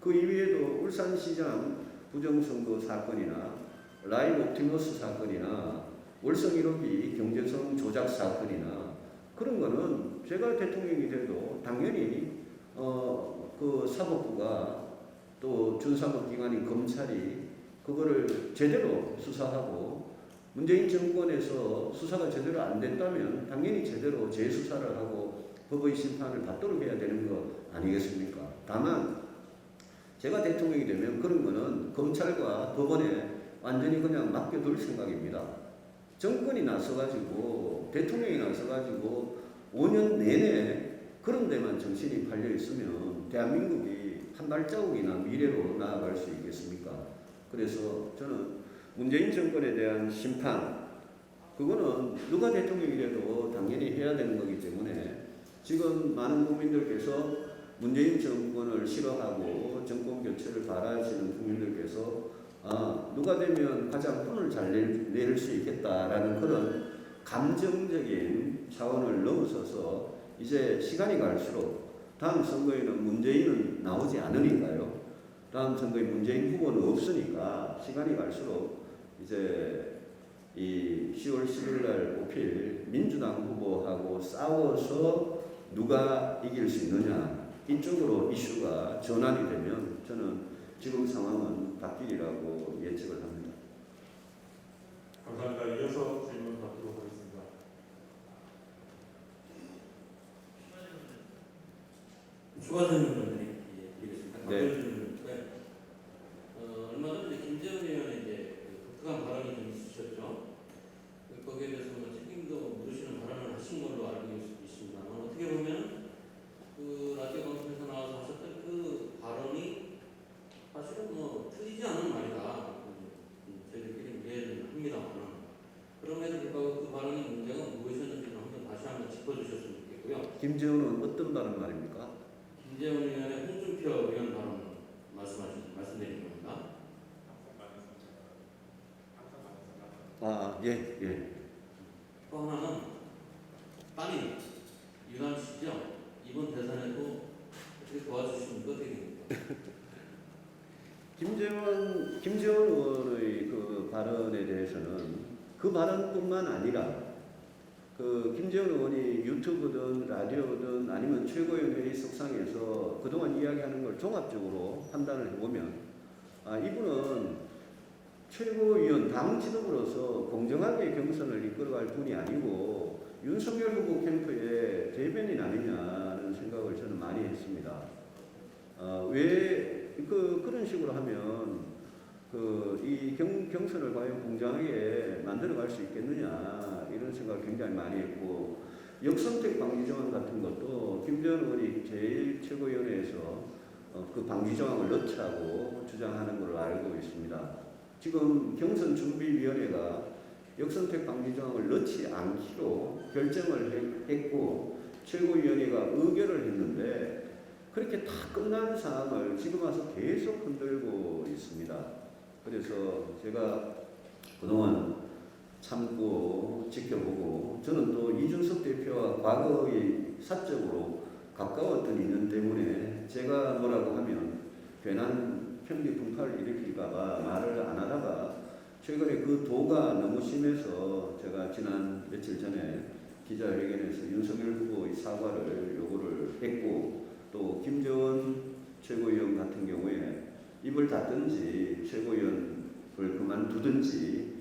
그 이외에도 울산시장 부정선거 사건이나 라임 옵티머스 사건이나 월성 1호기 경제성 조작 사건이나 그런 거는 제가 대통령이 돼도 당연히 그 사법부가 또 준사법기관인 검찰이 그거를 제대로 수사하고 문재인 정권에서 수사가 제대로 안 됐다면 당연히 제대로 재수사를 하고 법의 심판을 받도록 해야 되는 거 아니겠습니까? 다만 제가 대통령이 되면 그런 거는 검찰과 법원에 완전히 그냥 맡겨둘 생각입니다. 정권이 나서가지고 대통령이 나서가지고 5년 내내 그런 데만 정신이 팔려 있으면 대한민국이 한 발자국이나 미래로 나아갈 수 있겠습니까? 그래서 저는 문재인 정권에 대한 심판 그거는 누가 대통령이 돼도 당연히 해야 되는 거기 때문에 지금 많은 국민들께서 문재인 정권을 싫어하고 정권 교체를 바라시는 국민들께서 누가 되면 가장 혼을 잘 낼 수 있겠다라는 그런 감정적인 차원을 넘어서서 이제 시간이 갈수록 다음 선거에는 문재인은 나오지 않으니까요. 다음 선거에 문재인 후보는 없으니까 시간이 갈수록 이제 이 10월 10일 날 뽑힐 민주당 후보하고 싸워서 누가 이길 수 있느냐 이쪽으로 이슈가 전환이 되면 저는 지금 상황은 바뀌리라고 예측을 합니다. 감사합니다. 이어서 질문 받도록 하겠습니다. 추가 질문을 드리겠습니다. 네. 얼마 전에 김재원 의원의 이제 독특한 발언이 좀 있으셨죠. 거기에 대해서 뭐 책임도 물으시는 발언을 하신 걸로 알고 있습니다만 어떻게 보면 그 라디오 방송에서 나와서 하셨던 그 발언이 사실은 뭐 틀리지 않은 말이다. 저희들끼리 이해를 합니다만 그럼에도 불구하고 그 발언의 문제가 무엇이었는지를 한번 짚어주셨으면 좋겠고요. 김재훈은 어떤 발언 말입니까? 김재원 의원의 홍준표 의원 발언 말씀드린 겁니다. 예. 또 하나는 따님 유남 씨죠. 이번 대선에도 어떻게 도와주시면 어떻게 됩니까? 김재원 의원의 그 발언에 대해서는 그 발언뿐만 아니라 그 김재원 의원이 유튜브든 라디오든 아니면 최고위원 회의 석상에서 그동안 이야기하는 걸 종합적으로 판단을 해보면 이분은 최고위원 당 지도부로서 공정하게 경선을 이끌어갈 분이 아니고 윤석열 후보 캠프의 대변인 아니냐는 생각을 저는 많이 했습니다. 왜 그런 식으로 하면 이 경선을 과연 공정하게 만들어갈 수 있겠느냐 이런 생각을 굉장히 많이 했고 역선택 방지 조항 같은 것도 김재원 의원이 제일 최고위원회에서 그 방지 조항을 넣자고 주장하는 걸로 알고 있습니다. 지금 경선준비위원회가 역선택 방지 조항을 넣지 않기로 결정을 했고 최고위원회가 의결을 했는데 그렇게 다 끝난 상황을 지금 와서 계속 흔들고 있습니다. 그래서 제가 그동안 참고 지켜보고 저는 또 이준석 대표와 과거의 사적으로 가까웠던 인연 때문에 제가 뭐라고 하면 괜한 편기 분파를 일으킬까봐 말을 안 하다가 최근에 그 도가 너무 심해서 제가 지난 며칠 전에 기자회견에서 윤석열 후보의 사과를 요구를 했고 또 김재원 최고위원 같은 경우에 입을 닫든지 최고위원을 그만두든지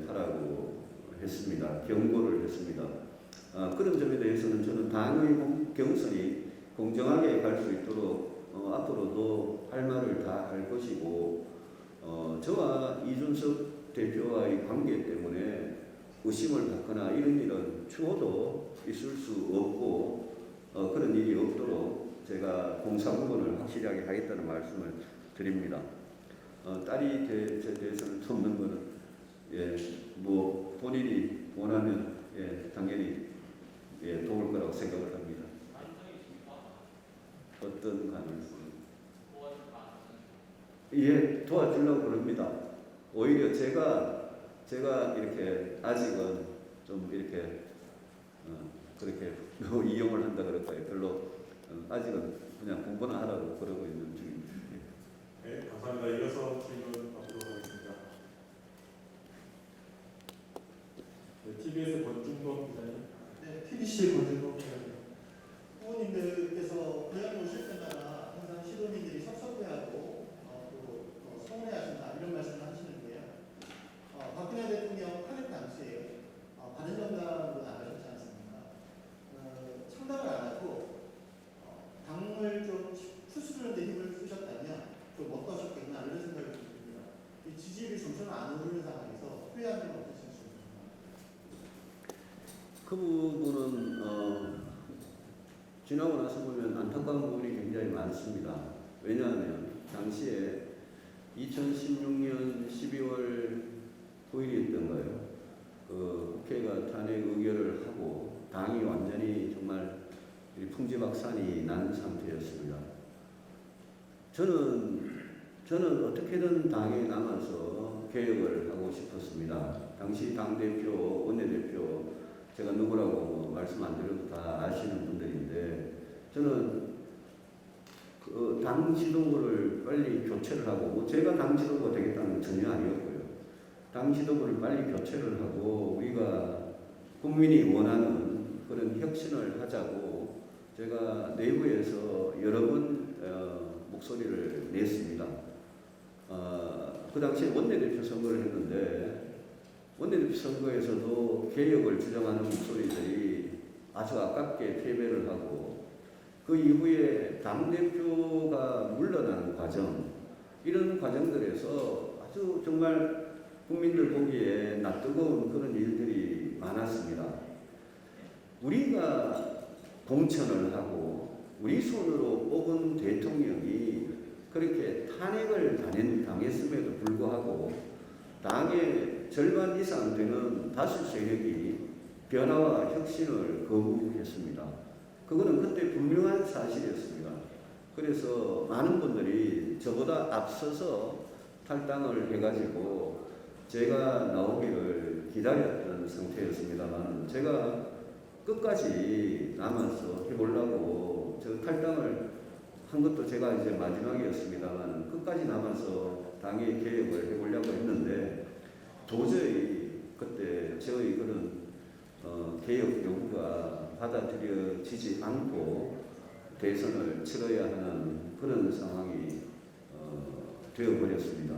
하라고 했습니다. 경고를 했습니다. 그런 점에 대해서는 저는 당의 경선이 공정하게 갈 수 있도록 앞으로도 할 말을 다 할 것이고 저와 이준석 대표와의 관계 때문에 의심을 받거나 이런 일은 추호도 있을 수 없고 그런 일이 없도록 제가 공사구분을 확실하게 하겠다는 말씀을 드립니다. 딸이 제 대해서는 돕는 거는 뭐 본인이 원하면 당연히 도울 거라고 생각을 합니다. 어떤 가능성? 도와주려고 그럽니다. 오히려 제가 이렇게 아직은 좀 이렇게 그렇게 이용을 한다 그럴까요? 별로 아직은 그냥 공부나 하라고 그러고 있는 중입니다. 네, 감사합니다. 이어서 질문 받도록 하겠습니다. TBS 권중범 기자님. 네, TBC 권준호 기자입니다. 후보님들께서 고향에 오실 때마다 항상 시도민들이 섭섭해하고 또 서운해하신다 이런 말씀을 하시는데요. 박근혜 대통령 탄핵 당시에 바른정당으로 나가셨지 않습니까? 창당을 안 하고 당을 좀 추스르는 데 힘을 쓰셨다면 좀 어떠셨겠나 이런 생각이 듭니다. 이 지지율이 점점 안 오르는 상황에서 후회하는 건 어떠신지. 그 부분은 지나고 나서 보면 안타까운 부분이 굉장히 많습니다. 왜냐하면 당시에 2016년 12월 9일이었던가요? 국회가 탄핵 의결을 하고 당이 완전히 정말 풍지박산이 난 상태였습니다. 저는 어떻게든 당에 남아서 개혁을 하고 싶었습니다. 당시 당대표, 원내대표 제가 누구라고 말씀 안 드려도 다 아시는 분들인데 저는 당 지도부를 빨리 교체를 하고, 뭐 제가 당 지도부가 되겠다는 건 전혀 아니었고요. 당 지도부를 빨리 교체를 하고 우리가 국민이 원하는 그런 혁신을 하자고 제가 내부에서 여러 번 목소리를 냈습니다. 그 당시에 원내대표 선거를 했는데 원내대표 선거에서도 개혁을 주장하는 목소리들이 아주 아깝게 패배를 하고 그 이후에 당대표가 물러나는 과정, 이런 과정들에서 아주 정말 국민들 보기에 낯뜨거운 그런 일들이 많았습니다. 우리가 공천을 하고 우리 손으로 뽑은 대통령이 그렇게 탄핵을 당했음에도 불구하고 당의 절반 이상 되는 다수 세력이 변화와 혁신을 거부했습니다. 그거는 그때 분명한 사실이었습니다. 그래서 많은 분들이 저보다 앞서서 탈당을 해가지고 제가 나오기를 기다렸던 상태였습니다만 제가 끝까지 남아서 해보려고 저 탈당을 한 것도 제가 이제 마지막이었습니다만 끝까지 남아서 당의 개혁을 해보려고 했는데 도저히 그때 저의 그런 개혁 요구가 받아들여지지 않고 대선을 치러야 하는 그런 상황이 되어버렸습니다.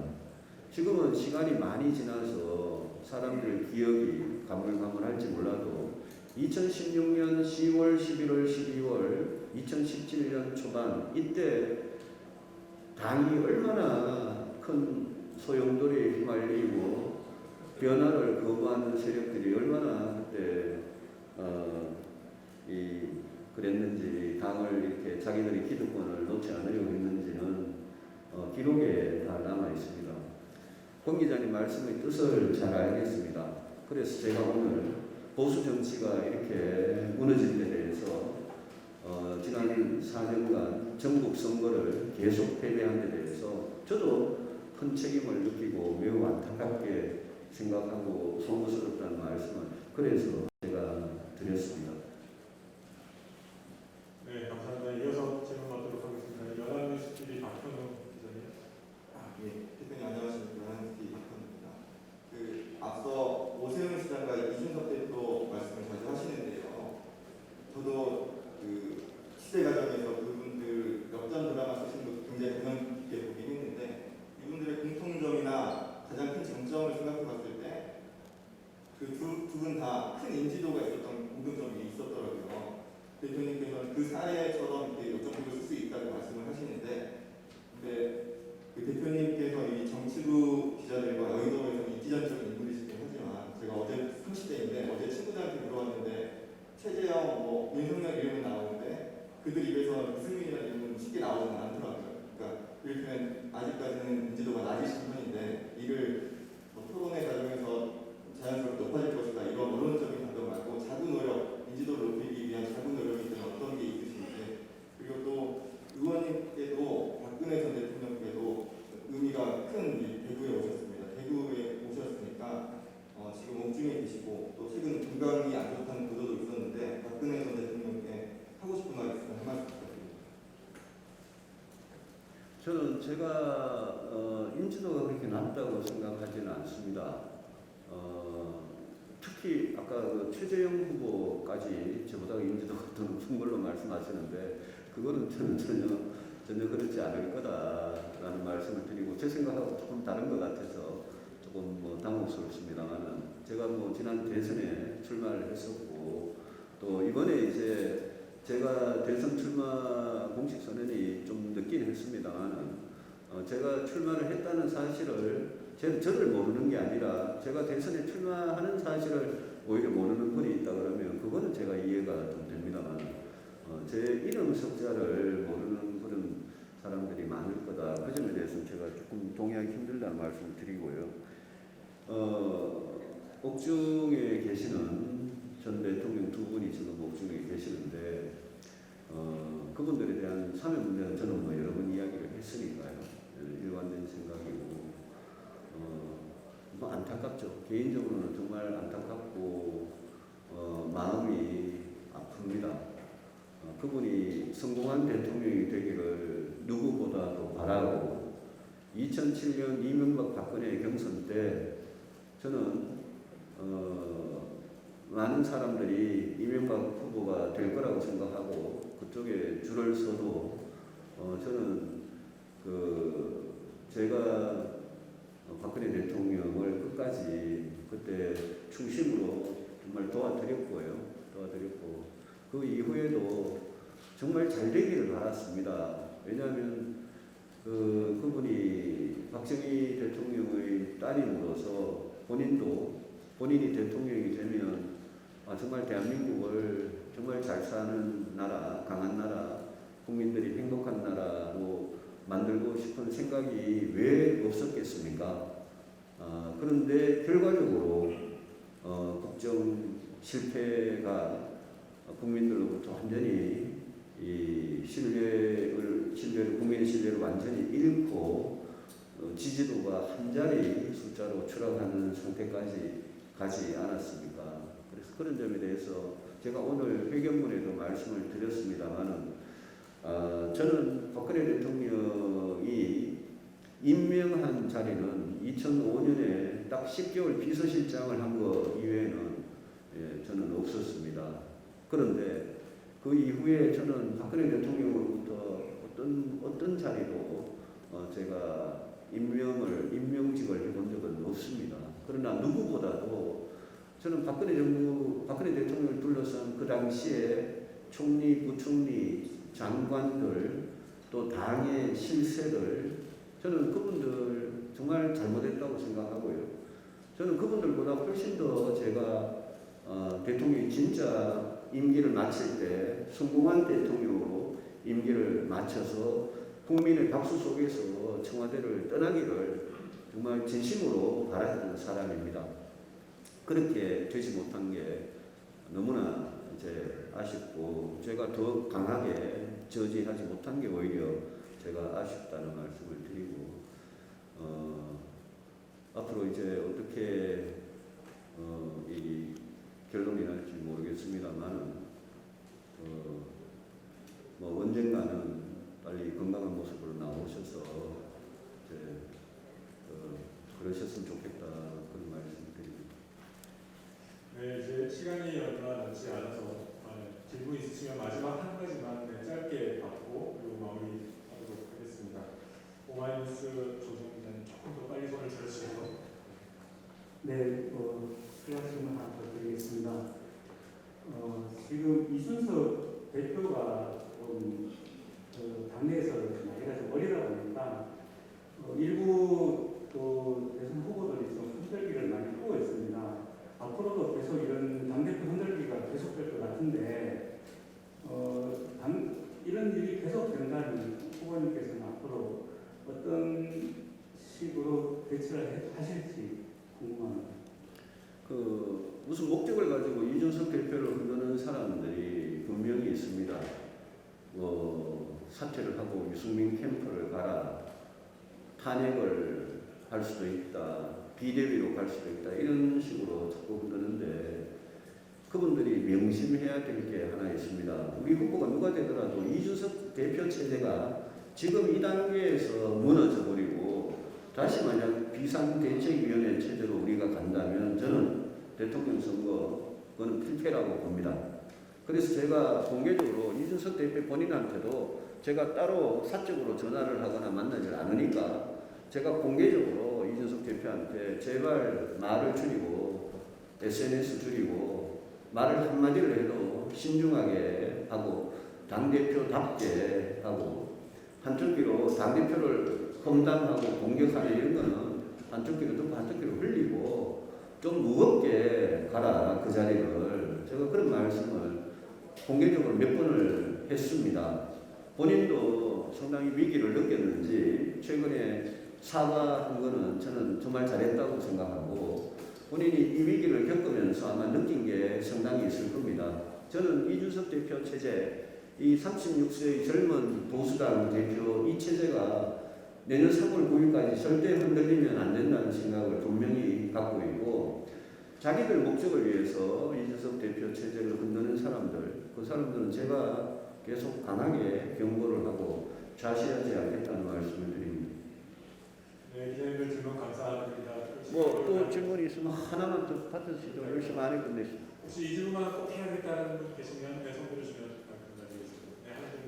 지금은 시간이 많이 지나서 사람들 기억이 가물가물할지 몰라도 2016년 10월, 11월, 12월, 2017년 초반 이때 당이 얼마나 큰 소용돌이에 휘말리고 변화를 거부하는 세력들이 얼마나 그때 그랬는지, 당을 이렇게 자기들이 기득권을 놓지 않으려고 했는지는 기록에 다 남아 있습니다. 권 기자님 말씀의 뜻을 잘 알겠습니다. 그래서 제가 오늘 보수 정치가 이렇게 무너진 데 대해서 지난 4년간 전국 선거를 계속 패배한 데 대해서 저도 큰 책임을 느끼고 매우 안타깝게 생각하고 송구스럽다는 말씀을 그래서 제가 드렸습니다. 네, 감사합니다. 이어서 질문 받도록 하겠습니다. 연합뉴스 TV 박현웅 기자님. 예, 대표님 안녕하십니까. 연합뉴스 박현웅입니다. 앞서 오세훈 시장과 이준석 대표 말씀을 자주 하시는데요. 저도 시대 과정에서 그분들 역전 드라마 쓰신 것도 굉장히 감명 깊게 보긴 했는데 이분들의 공통점이나 가장 큰 장점을 생각해 봤을 때 그 두 분 다 큰 인지도가 있었던 공통점이 있었더라고요. 대표님께서는 그 사례처럼 이렇게 역전극을 쓸 수 있다고 말씀을 하시는데, 근데 그 대표님께서 이 정치부 기자들과 여의도에서 이기전적인 인물이시긴 하지만 제가 어제 30대인데 어제 친구들한테 물어봤는데 최재형, 윤석열 이름은 나오는데 그들 입에서 유승민이라는 이름은 쉽게 나오지는 않더라고요. 그러니까 이렇게 아직까지는 인지도가 낮으신 편인데 이를 토론회 과정에서 자연스럽게 높아질 것이다 이런 언론적인 답변 말고 작은 노력, 인지도를 높이기 위한 작은 노력이 어떤 게 있으신지, 그리고 또 의원님께도 박근혜 전 대통령께도 의미가 큰 대구에 오셨습니다. 대구에 오셨으니까 지금 옥중에 계시고 또 최근 건강이 안 좋다는 보도도 있었는데 박근혜 전 대통령께 하고 싶은 말 있으면 한 말씀 부탁드립니다. 저는 제가 인지도가 그렇게 낮다고 생각하지는 않습니다. 특히 아까 최재형 후보까지 저보다 인지도가 더 높은 걸로 말씀하시는데 그거는 저는 전혀 그렇지 않을 거다라는 말씀을 드리고 제 생각하고 조금 다른 것 같아서 조금 당혹스럽습니다만은 제가 지난 대선에 출마를 했었고 또 이번에 이제 제가 대선 출마 공식 선언이 좀 늦긴 했습니다만은 제가 출마를 했다는 사실을 저를 모르는 게 아니라 제가 대선에 출마하는 사실을 오히려 모르는 분이 있다 그러면 그거는 제가 이해가 좀 됩니다만 제 이름 석자를 모르는 그런 사람들이 많을 거다. 그 점에 대해서는 제가 조금 동의하기 힘들다는 말씀을 드리고요. 옥중에 계시는 전 대통령 두 분이 지금 옥중에 계시는데 그분들에 대한 사면 문제는 저는 여러 번 이야기를 했으니까요. 일관된 생각이고 안타깝죠. 개인적으로는 정말 안타깝고 마음이 아픕니다. 그분이 성공한 대통령이 되기를 2007년 이명박 박근혜 경선 때 저는 많은 사람들이 이명박 후보가 될 거라고 생각하고 그쪽에 줄을 서도 저는 제가 박근혜 대통령을 끝까지 그때 중심으로 정말 도와드렸고 그 이후에도 정말 잘 되기를 바랐습니다. 왜냐하면 그분이 박정희 대통령의 딸임으로써 본인이 대통령이 되면 정말 대한민국을 정말 잘 사는 나라, 강한 나라, 국민들이 행복한 나라로 만들고 싶은 생각이 왜 없었겠습니까? 그런데 결과적으로 국정 실패가 국민들로부터 완전히 이 국민의 신뢰를 완전히 잃고 지지도가 한 자리 숫자로 추락하는 상태까지 가지 않았습니까? 그래서 그런 점에 대해서 제가 오늘 회견문에도 말씀을 드렸습니다만은 저는 박근혜 대통령이 임명한 자리는 2005년에 딱 10개월 비서실장을 한 거 이외에는 저는 없었습니다. 그런데 그 이후에 저는 박근혜 대통령으로부터 어떤 자리도 제가 임명직을 해본 적은 없습니다. 그러나 누구보다도 저는 박근혜 대통령을 둘러싼 그 당시에 총리, 부총리, 장관들 또 당의 실세를 저는 그분들 정말 잘못했다고 생각하고요. 저는 그분들보다 훨씬 더 제가 대통령이 진짜 임기를 마칠 때 성공한 대통령으로 임기를 마쳐서 국민의 박수 속에서 청와대를 떠나기를 정말 진심으로 바라는 사람입니다. 그렇게 되지 못한 게 너무나 이제 아쉽고 제가 더 강하게 저지하지 못한 게 오히려 제가 아쉽다는 말씀을 드리고 앞으로 이제 어떻게 이 결론이 날지 모르겠습니다만 뭐 언젠가는 빨리 건강한 모습으로 나오셔서 이제 그러셨으면 좋겠다 그런 말씀드립니다. 네, 이제 시간이 얼마 남지 않아서 질문 있으시면 마지막 한 가지만 짧게 받고 그리고 마무리하도록 하겠습니다. 오마이뉴스 조정기자님 조금 더 빨리 손을 들어주셔서. 네, 질문 하나 더 드리겠습니다. 지금 이준석 대표가 당내에서 나이가 좀 어리다 보니까 일부 또 대선 후보들이 좀 흔들기를 많이 하고 있습니다. 앞으로도 계속 이런 당대표 흔들기가 계속될 것 같은데 이런 일이 계속된다면 후보님께서는 앞으로 어떤 식으로 대처를 하실지 궁금합니다. 무슨 목적을 가지고 이준석 대표를 흔드는 사람들이 분명히 있습니다. 사퇴를 하고 유승민 캠프를 가라, 탄핵을 할 수도 있다, 비대위로 갈 수도 있다 이런 식으로 자꾸 흔드는데 그분들이 명심해야 될 게 하나 있습니다. 우리 후보가 누가 되더라도 이준석 대표 체제가 지금 이 단계에서 무너져 버리고 다시 만약 비상대책위원회 체제로 우리가 간다면 저는 대통령 선거 그거는 필패라고 봅니다. 그래서 제가 공개적으로 이준석 대표 본인한테도 제가 따로 사적으로 전화를 하거나 만나질 않으니까 제가 공개적으로 이준석 대표한테 제발 말을 줄이고 SNS 줄이고 말을 한마디를 해도 신중하게 하고 당대표답게 하고 한쪽으로 당대표를 험담하고 공격하는 이런 거는 한쪽으로 듣고 한쪽으로 흘리고 좀 무겁게 가라 그 자리를 제가 그런 말씀을 공개적으로 몇 번을 했습니다. 본인도 상당히 위기를 느꼈는지 최근에 사과한 거는 저는 정말 잘했다고 생각하고 본인이 이 위기를 겪으면서 아마 느낀 게 상당히 있을 겁니다. 저는 이준석 대표 체제, 이 36세의 젊은 보수당 대표 이 체제가 내년 3월 9일까지 절대 흔들리면 안 된다는 생각을 분명히 갖고 있고 자기들 목적을 위해서 이준석 대표 체제를 흔드는 사람들, 그 사람들은 제가 계속 강하게 경고를 하고 좌시하지 않겠다는 말씀을 드립니다. 뭐 또 질문이 있으면 하나만 더 받으시죠. 열심히 안 해 끝내시죠. 혹시 이 질문만 꼭 해야겠다는 분 계시면 네, 손 들어주시면 감사드리겠습니다. 네, 하나님.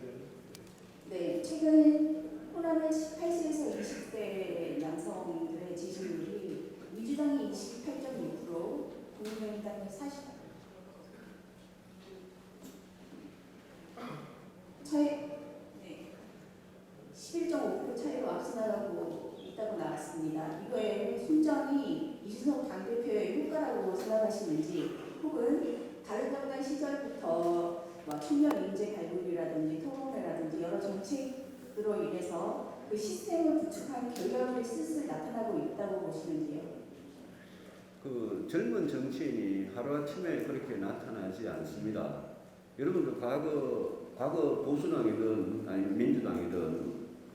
네, 최근 호남의 18세에서 20대 남성들의 지지율이 민주당이 28.6%, 국민의당이 40%. 네, 11.5% 차이로 앞서 나가고 있다고 나왔습니다. 이거에 순정이 이준석 당대표의 효과라고 생각하시는지, 혹은 다른 정당 시절부터 청년 인재 발굴이라든지 토론회라든지 여러 정책으로 인해서 그 시스템을 구축한 결과물이 슬슬 나타나고 있다고 보시는지요? 그 젊은 정치인이 하루아침에 그렇게 나타나지 않습니다. 여러분들 과거 보수당이든 아니면 민주당이든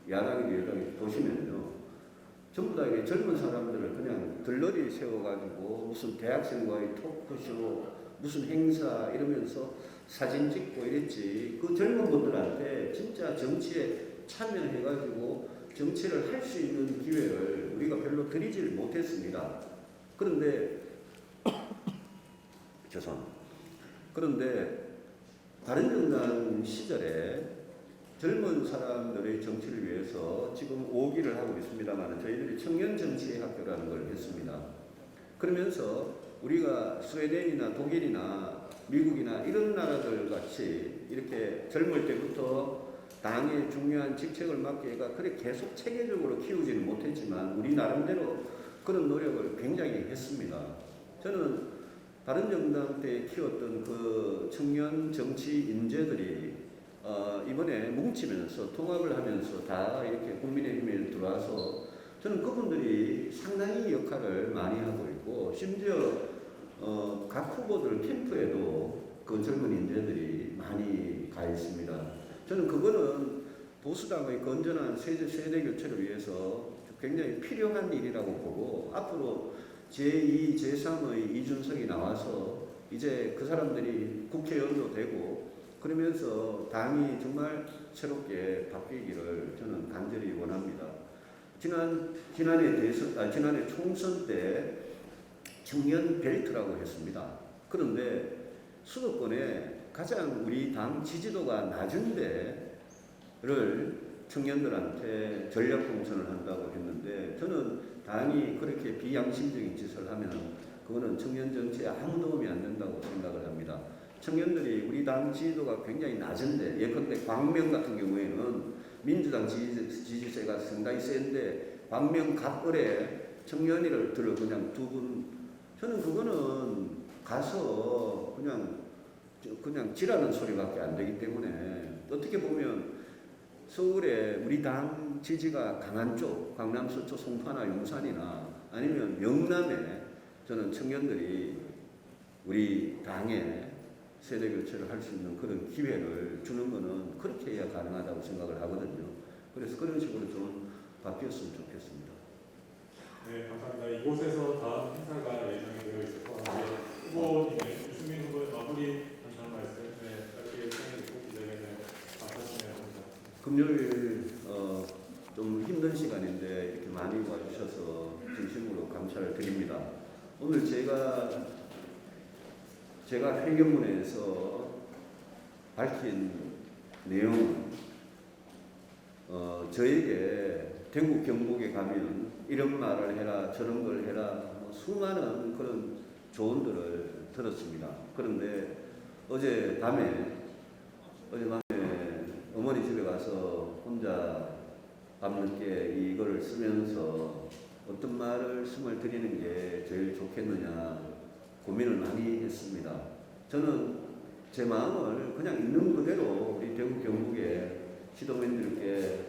야당이든 여당이든 보시면요, 전부 다 이게 젊은 사람들을 그냥 들러리 세워가지고 무슨 대학생과의 토크쇼, 무슨 행사 이러면서 사진 찍고 이랬지, 그 젊은 분들한테 진짜 정치에 참여해가지고 정치를 할 수 있는 기회를 우리가 별로 드리지를 못했습니다. 그런데 죄송합니다. 그런데 바른정당 시절에 젊은 사람들의 정치를 위해서 지금 5기를 하고 있습니다만 저희들이 청년정치학교라는 걸 했습니다. 그러면서 우리가 스웨덴이나 독일이나 미국이나 이런 나라들 같이 이렇게 젊을 때부터 당의 중요한 직책을 맡기가 그래 계속 체계적으로 키우지는 못했지만 우리 나름대로 그런 노력을 굉장히 했습니다. 저는 바른정당 때 키웠던 그 청년 정치 인재들이 이번에 뭉치면서 통합을 하면서 다 이렇게 국민의힘에 들어와서 저는 그분들이 상당히 역할을 많이 하고 있고, 심지어 각 후보들 캠프에도 그 젊은 인재들이 많이 가 있습니다. 저는 그거는 보수당의 건전한 세대 교체를 위해서 굉장히 필요한 일이라고 보고, 앞으로 제2, 제3의 이준석이 나와서 이제 그 사람들이 국회의원도 되고 그러면서 당이 정말 새롭게 바뀌기를 저는 간절히 원합니다. 지난해 총선 때 청년 벨트라고 했습니다. 그런데 수도권에 가장 우리 당 지지도가 낮은 데를 청년들한테 전략 공천을 한다고 했는데, 저는 당이 그렇게 비양심적인 짓을 하면 그거는 청년 정치에 아무 도움이 안 된다고 생각을 합니다. 청년들이 우리 당 지지도가 굉장히 낮은데, 예컨대 광명 같은 경우에는 민주당 지지세가 상당히 센데 광명 갑을에 청년이를 들어 그냥 두 분, 저는 그거는 가서 그냥 지라는 소리밖에 안 되기 때문에, 어떻게 보면 서울에 우리 당 지지가 강한 쪽, 강남, 서초, 송파나 용산이나 아니면 영남에 저는 청년들이 우리 당에 세대 교체를 할 수 있는 그런 기회를 주는 것은 그렇게 해야 가능하다고 생각을 하거든요. 그래서 그런 식으로 좀 바뀌었으면 좋겠습니다. 네, 감사합니다. 이곳에서 다음 행사가 예정이 되어 있어서 후보님의 유승민 후보의 마무리 감사한 말씀, 짧게 청해주고 기자회견에 마쳤으면 합니다. 금요일 좀 힘든 시간인데 이렇게 많이 와주셔서 진심으로 감사를 드립니다. 오늘 제가 회견문에서 밝힌 내용, 저에게 대구 경북에 가면 이런 말을 해라 저런 걸 해라 수많은 그런 조언들을 들었습니다. 그런데 어젯밤에 어머니 집에 가서 혼자 밤늦게 이거를 쓰면서 어떤 말씀을 드리는 게 제일 좋겠느냐 고민을 많이 했습니다. 저는 제 마음을 그냥 있는 그대로 우리 대구 경북의 시도민들께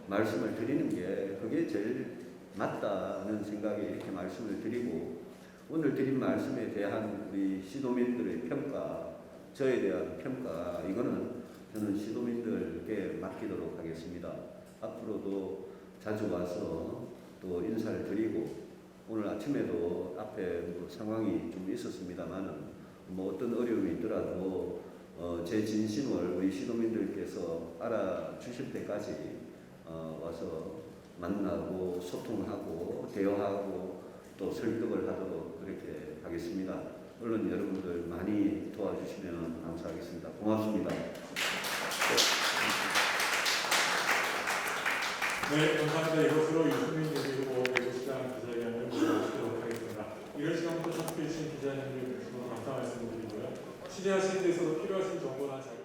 말씀을 드리는 게 그게 제일 맞다는 생각에 이렇게 말씀을 드리고, 오늘 드린 말씀에 대한 우리 시도민들의 평가, 저에 대한 평가, 이거는 저는 시도민들께 맡기도록 하겠습니다. 앞으로도 자주 와서 또 인사를 드리고, 오늘 아침에도 앞에 상황이 좀 있었습니다만 어떤 어려움이 있더라도 제 진심을 우리 시도민들께서 알아주실 때까지 와서 만나고 소통하고 대화하고 또 설득을 하도록 그렇게 하겠습니다. 언론 여러분들 많이 도와주시면 감사하겠습니다. 고맙습니다. 네, 감사합니다. 이것으로 유승민 대표 후보 대구시장 기자회견을 마치도록 하겠습니다. 이런 시간부터 참석해주신 기자님들 모두 감사 말씀드리고요. 취재하시는 데서 필요하신 정보나 자료